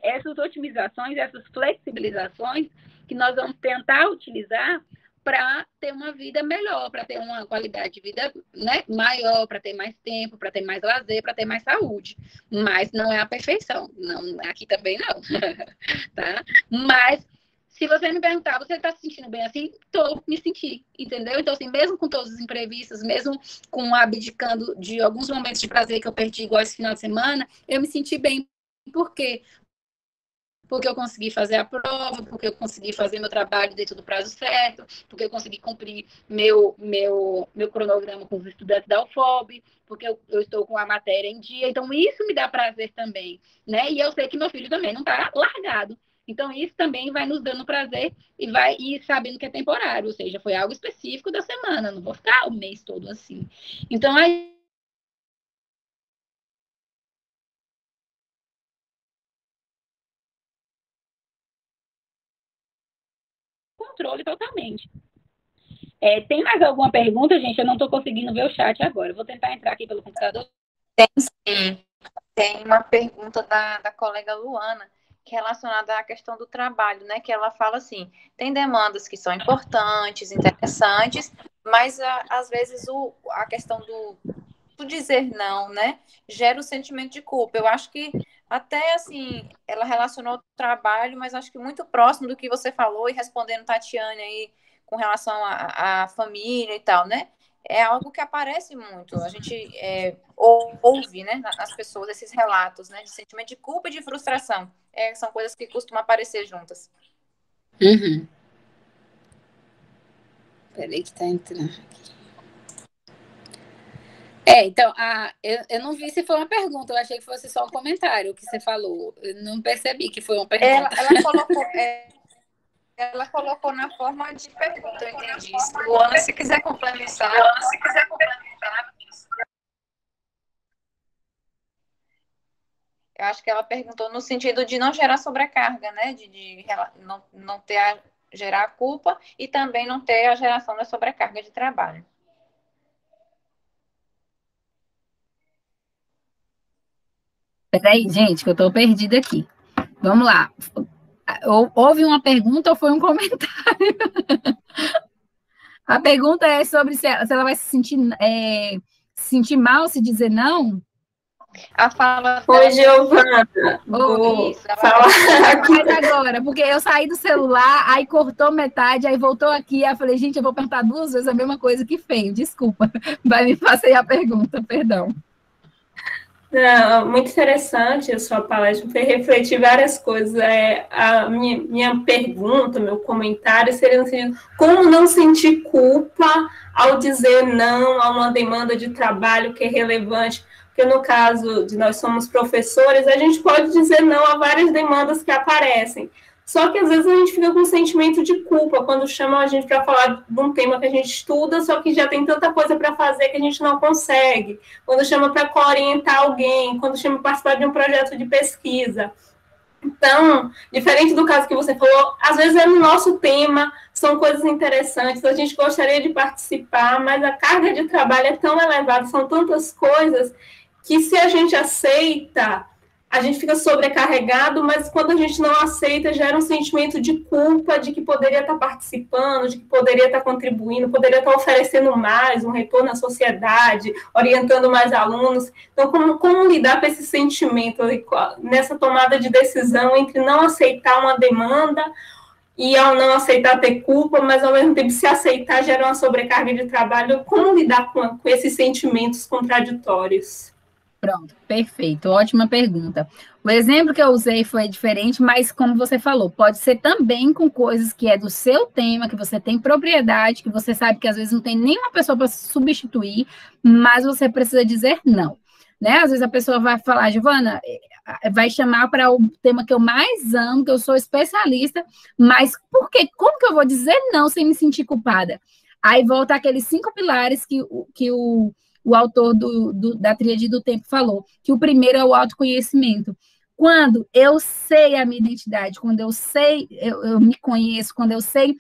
essas otimizações, essas flexibilizações que nós vamos tentar utilizar para ter uma vida melhor, para ter uma qualidade de vida, né, maior, para ter mais tempo, para ter mais lazer, para ter mais saúde. Mas não é a perfeição. Não, aqui também não. Tá? Mas se você me perguntar, você está se sentindo bem assim? Estou, me senti, entendeu? Então, assim, mesmo com todos os imprevistos, mesmo com abdicando de alguns momentos de prazer que eu perdi, igual esse final de semana, eu me senti bem. Por quê? Porque eu consegui fazer a prova, porque eu consegui fazer meu trabalho dentro do prazo certo, porque eu consegui cumprir meu cronograma com os estudantes da UFOB, porque eu estou com a matéria em dia. Então, isso me dá prazer também, né? E eu sei que meu filho também não está largado. Então, isso também vai nos dando prazer e vai ir sabendo que é temporário, ou seja, foi algo específico da semana, não vou ficar o mês todo assim. Então, aí controle totalmente. Tem mais alguma pergunta, gente? Eu não estou conseguindo ver o chat agora. Eu vou tentar entrar aqui pelo computador. Tem sim. Tem uma pergunta da colega Luana, que é relacionada à questão do trabalho, né? Que ela fala assim, tem demandas que são importantes, interessantes, mas às vezes a questão do dizer não, né? Gera o sentimento de culpa. Eu acho que até assim, ela relacionou o trabalho, mas acho que muito próximo do que você falou e respondendo Tatiane aí com relação à família e tal, né? é algo que aparece muito. A gente ouve, né, nas pessoas esses relatos, né, de sentimento de culpa e de frustração. São coisas que costumam aparecer juntas. Uhum. Peraí que tá entrando aqui. Então, eu não vi se foi uma pergunta, eu achei que fosse só um comentário o que você falou. Eu não percebi que foi uma pergunta. Ela colocou na forma de pergunta, eu entendi. Luana, se quiser complementar. Eu acho que ela perguntou no sentido de não gerar sobrecarga, né? De não gerar culpa e também não ter a geração da sobrecarga de trabalho. Peraí, gente, que eu estou perdida aqui. Vamos lá. Houve uma pergunta ou foi um comentário? A pergunta é sobre se ela vai se sentir mal se dizer não? A fala Oi, Giovana. Vou falar aqui agora, porque eu saí do celular, aí cortou metade, aí voltou aqui, aí eu falei, gente, eu vou perguntar 2 vezes a mesma coisa, que feio, desculpa. Vai me fazer a pergunta, perdão. Não, muito interessante a sua palestra, foi refletir várias coisas. A minha pergunta, meu comentário seria no sentido, como não sentir culpa ao dizer não a uma demanda de trabalho que é relevante? Porque no caso de nós somos professores, a gente pode dizer não a várias demandas que aparecem. Só que às vezes a gente fica com um sentimento de culpa quando chamam a gente para falar de um tema que a gente estuda, só que já tem tanta coisa para fazer que a gente não consegue. Quando chama para orientar alguém, quando chama para participar de um projeto de pesquisa. Então, diferente do caso que você falou, às vezes é no nosso tema, são coisas interessantes, a gente gostaria de participar, mas a carga de trabalho é tão elevada, são tantas coisas, que se a gente aceita, a gente fica sobrecarregado, mas quando a gente não aceita, gera um sentimento de culpa, de que poderia estar participando, de que poderia estar contribuindo, poderia estar oferecendo mais, um retorno à sociedade, orientando mais alunos. Então, como lidar com esse sentimento, nessa tomada de decisão entre não aceitar uma demanda e ao não aceitar ter culpa, mas ao mesmo tempo se aceitar gera uma sobrecarga de trabalho, como lidar com esses sentimentos contraditórios? Pronto, perfeito, ótima pergunta. O exemplo que eu usei foi diferente, mas como você falou, pode ser também com coisas que é do seu tema, que você tem propriedade, que você sabe que às vezes não tem nenhuma pessoa para substituir, mas você precisa dizer não, né? Às vezes a pessoa vai falar, Giovana, vai chamar para o tema que eu mais amo, que eu sou especialista, mas por quê? Como que eu vou dizer não sem me sentir culpada? Aí volta aqueles 5 pilares que o autor da Tríade do Tempo falou, que o primeiro é o autoconhecimento. Quando eu sei a minha identidade, quando eu sei, eu me conheço, quando eu sei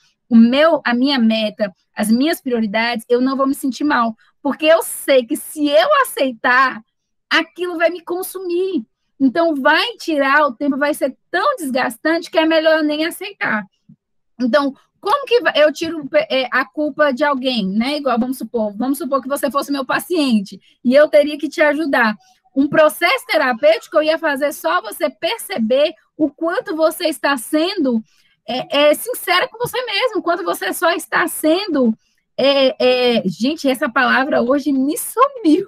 a minha meta, as minhas prioridades, eu não vou me sentir mal, porque eu sei que se eu aceitar, aquilo vai me consumir. Então, vai tirar o tempo, vai ser tão desgastante que é melhor nem aceitar. Então, como que eu tiro a culpa de alguém, né? Igual, vamos supor que você fosse meu paciente e eu teria que te ajudar. Um processo terapêutico eu ia fazer só você perceber o quanto você está sendo sincera com você mesmo, o quanto você só está sendo... gente, essa palavra hoje me sumiu.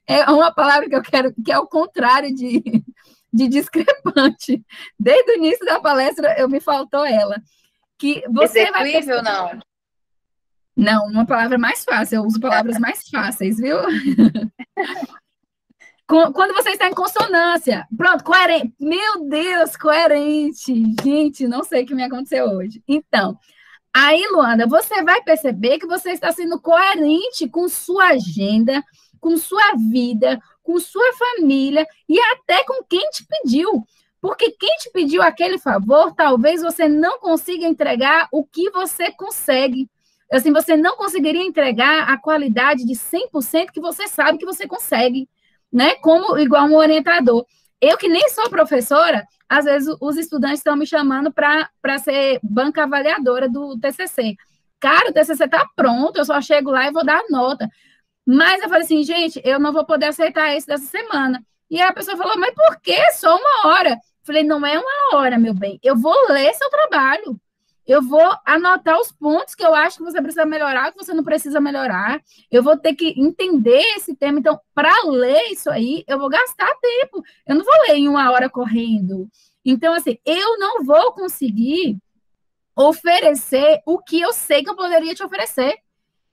É uma palavra que eu quero, que é o contrário de discrepante. Desde o início da palestra, me faltou ela. Que você execuível, não? Não, uma palavra mais fácil, eu uso palavras mais fáceis, viu? Quando você está em consonância, pronto, coerente, meu Deus, coerente, gente, não sei o que me aconteceu hoje. Então, aí, Luana, você vai perceber que você está sendo coerente com sua agenda, com sua vida, com sua família e até com quem te pediu. Porque quem te pediu aquele favor, talvez você não consiga entregar o que você consegue. Assim, você não conseguiria entregar a qualidade de 100% que você sabe que você consegue, né? Como igual um orientador. Eu que nem sou professora, às vezes os estudantes estão me chamando para ser banca avaliadora do TCC. Cara, o TCC está pronto, eu só chego lá e vou dar nota. Mas eu falei assim, gente, eu não vou poder aceitar esse dessa semana. E a pessoa falou, mas por quê? Só 1 hora. Falei, não é 1 hora, meu bem. Eu vou ler seu trabalho. eu vou anotar os pontos que eu acho que você precisa melhorar, que você não precisa melhorar. Eu vou ter que entender esse tema. Então, para ler isso aí, eu vou gastar tempo. Eu não vou ler em 1 hora correndo. Então, assim, eu não vou conseguir oferecer o que eu sei que eu poderia te oferecer.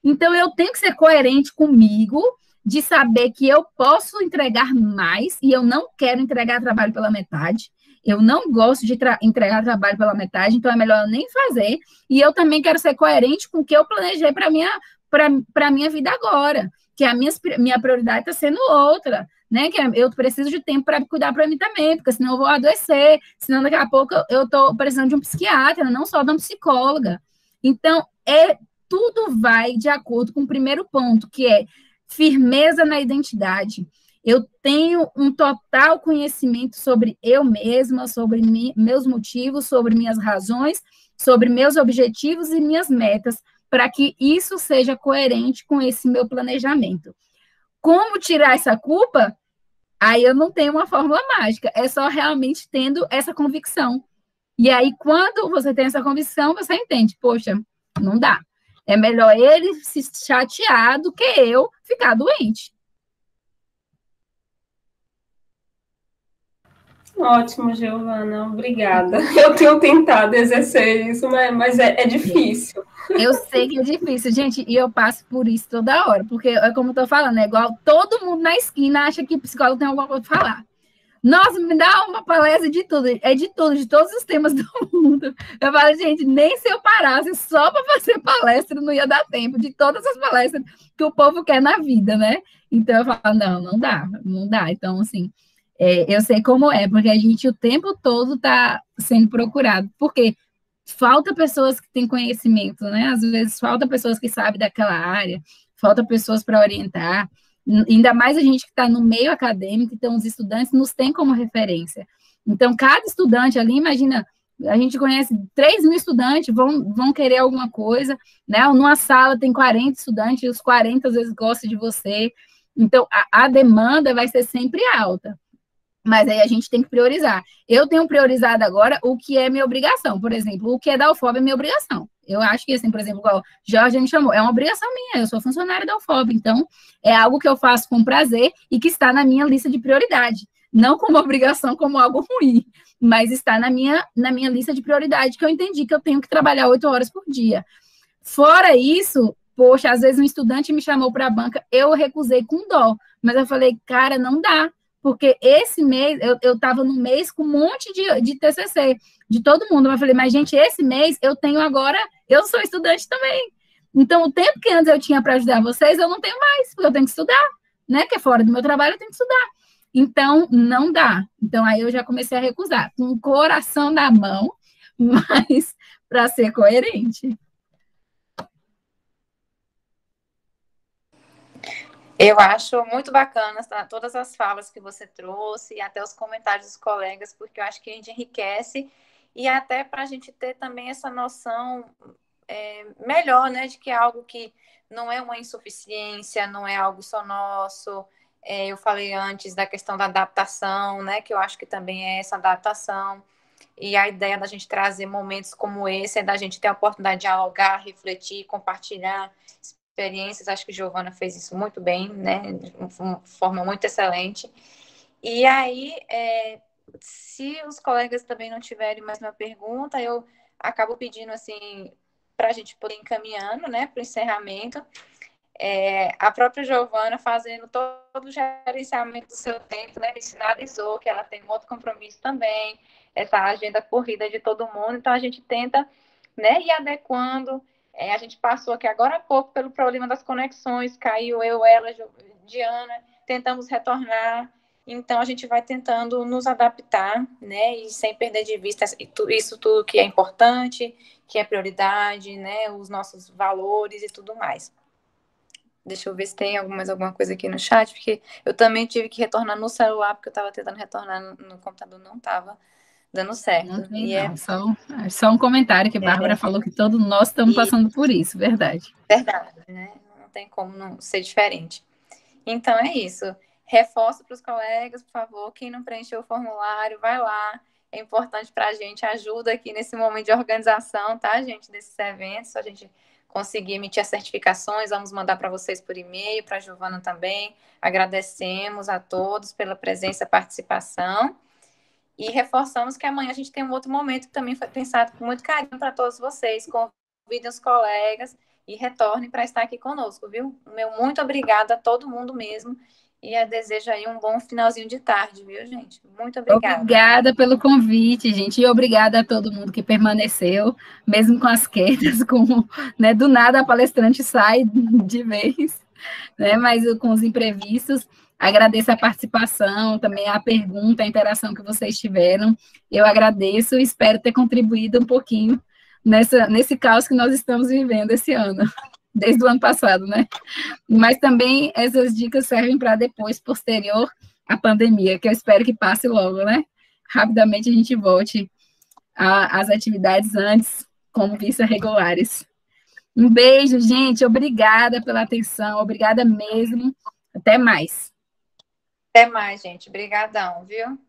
Então, eu tenho que ser coerente comigo, de saber que eu posso entregar mais e eu não quero entregar trabalho pela metade. Eu não gosto de entregar trabalho pela metade, então é melhor eu nem fazer. E eu também quero ser coerente com o que eu planejei para a minha vida agora, que a minha prioridade está sendo outra, né? Que eu preciso de tempo para cuidar para mim também, porque senão eu vou adoecer, senão daqui a pouco eu estou precisando de um psiquiatra, não só de uma psicóloga. Então, tudo vai de acordo com o primeiro ponto, que é firmeza na identidade. Eu tenho um total conhecimento sobre eu mesma, sobre meus motivos, sobre minhas razões, sobre meus objetivos e minhas metas, para que isso seja coerente com esse meu planejamento. Como tirar essa culpa? Aí eu não tenho uma fórmula mágica, é só realmente tendo essa convicção. E aí, quando você tem essa convicção, você entende, poxa, não dá. É melhor ele se chatear do que eu ficar doente. Ótimo, Giovana, obrigada. Eu tenho tentado exercer isso, mas é difícil. Eu sei que é difícil, gente, e eu passo por isso toda hora, porque é como eu tô falando, é igual todo mundo na esquina acha que psicólogo tem alguma coisa para falar. Nossa, me dá uma palestra de tudo, de todos os temas do mundo. Eu falo, gente, nem se eu parasse só para fazer palestra, não ia dar tempo de todas as palestras que o povo quer na vida, né? Então eu falo, não dá, não dá. Então, assim, eu sei como é, porque a gente o tempo todo está sendo procurado, porque falta pessoas que têm conhecimento, né? Às vezes falta pessoas que sabem daquela área, falta pessoas para orientar. Ainda mais a gente que está no meio acadêmico, então os estudantes nos têm como referência. Então, cada estudante ali, imagina, a gente conhece 3.000 estudantes, vão querer alguma coisa, né? Numa sala tem 40 estudantes, e os 40 às vezes gostam de você. Então, a demanda vai ser sempre alta. Mas aí a gente tem que priorizar. Eu tenho priorizado agora o que é minha obrigação. Por exemplo, o que é da UFOB é minha obrigação. Eu acho que, assim, por exemplo, igual Jorge me chamou, é uma obrigação minha, eu sou funcionária da UFOB, então é algo que eu faço com prazer e que está na minha lista de prioridade. Não como obrigação, como algo ruim, mas está na minha lista de prioridade, que eu entendi que eu tenho que trabalhar 8 horas por dia. Fora isso, poxa, às vezes um estudante me chamou para a banca, eu recusei com dó, mas eu falei, cara, não dá, porque esse mês, eu estava no mês com um monte de TCC, de todo mundo, mas eu falei, mas gente, esse mês eu tenho agora, eu sou estudante também, então o tempo que antes eu tinha para ajudar vocês, eu não tenho mais, porque eu tenho que estudar, né, que é fora do meu trabalho, eu tenho que estudar, então não dá, então aí eu já comecei a recusar, com o coração na mão, mas para ser coerente. Eu acho muito bacana todas as falas que você trouxe e até os comentários dos colegas, porque eu acho que a gente enriquece e até para a gente ter também essa noção melhor, né, de que é algo que não é uma insuficiência, não é algo só nosso. Eu falei antes da questão da adaptação, né, que eu acho que também é essa adaptação. E a ideia da gente trazer momentos como esse é da gente ter a oportunidade de dialogar, refletir, compartilhar experiências. Acho que Giovana fez isso muito bem, né? De uma forma muito excelente. E aí, se os colegas também não tiverem mais uma pergunta, eu acabo pedindo assim para a gente poder ir encaminhando, né, para o encerramento. A própria Giovana fazendo todo o gerenciamento do seu tempo, né, me sinalizou que ela tem um outro compromisso também, essa agenda corrida de todo mundo, então a gente tenta, né, ir adequando. A gente passou aqui agora há pouco pelo problema das conexões, caiu eu, ela, Diana, tentamos retornar, então a gente vai tentando nos adaptar, né, e sem perder de vista isso tudo que é importante, que é prioridade, né, os nossos valores e tudo mais. Deixa eu ver se tem mais alguma coisa aqui no chat, porque eu também tive que retornar no celular, porque eu estava tentando retornar no computador, não estava dando certo. Não tem, não. Só um comentário que a Bárbara falou que todos nós estamos passando por isso, verdade. Verdade, né? Não tem como não ser diferente. Então é isso. Reforço para os colegas, por favor, quem não preencheu o formulário, vai lá. é importante para a gente, ajuda aqui nesse momento de organização, tá, gente, desses eventos, a gente conseguir emitir as certificações, vamos mandar para vocês por e-mail, para a Giovana também. Agradecemos a todos pela presença e participação. E reforçamos que amanhã a gente tem um outro momento que também foi pensado com muito carinho para todos vocês. Convidem os colegas e retornem para estar aqui conosco, viu? Meu muito obrigada a todo mundo mesmo. E desejo aí um bom finalzinho de tarde, viu, gente? Muito obrigada. Obrigada pelo convite, gente. E obrigada a todo mundo que permaneceu, mesmo com as quedas, né, do nada a palestrante sai de vez, né, mas com os imprevistos. Agradeço a participação, também a pergunta, a interação que vocês tiveram. Eu agradeço e espero ter contribuído um pouquinho nesse caos que nós estamos vivendo esse ano. Desde o ano passado, né? Mas também essas dicas servem para depois, posterior à pandemia, que eu espero que passe logo, né? Rapidamente a gente volte às atividades antes, como vice-regulares. Um beijo, gente. Obrigada pela atenção. Obrigada mesmo. Até mais. Até mais, gente. Obrigadão, viu?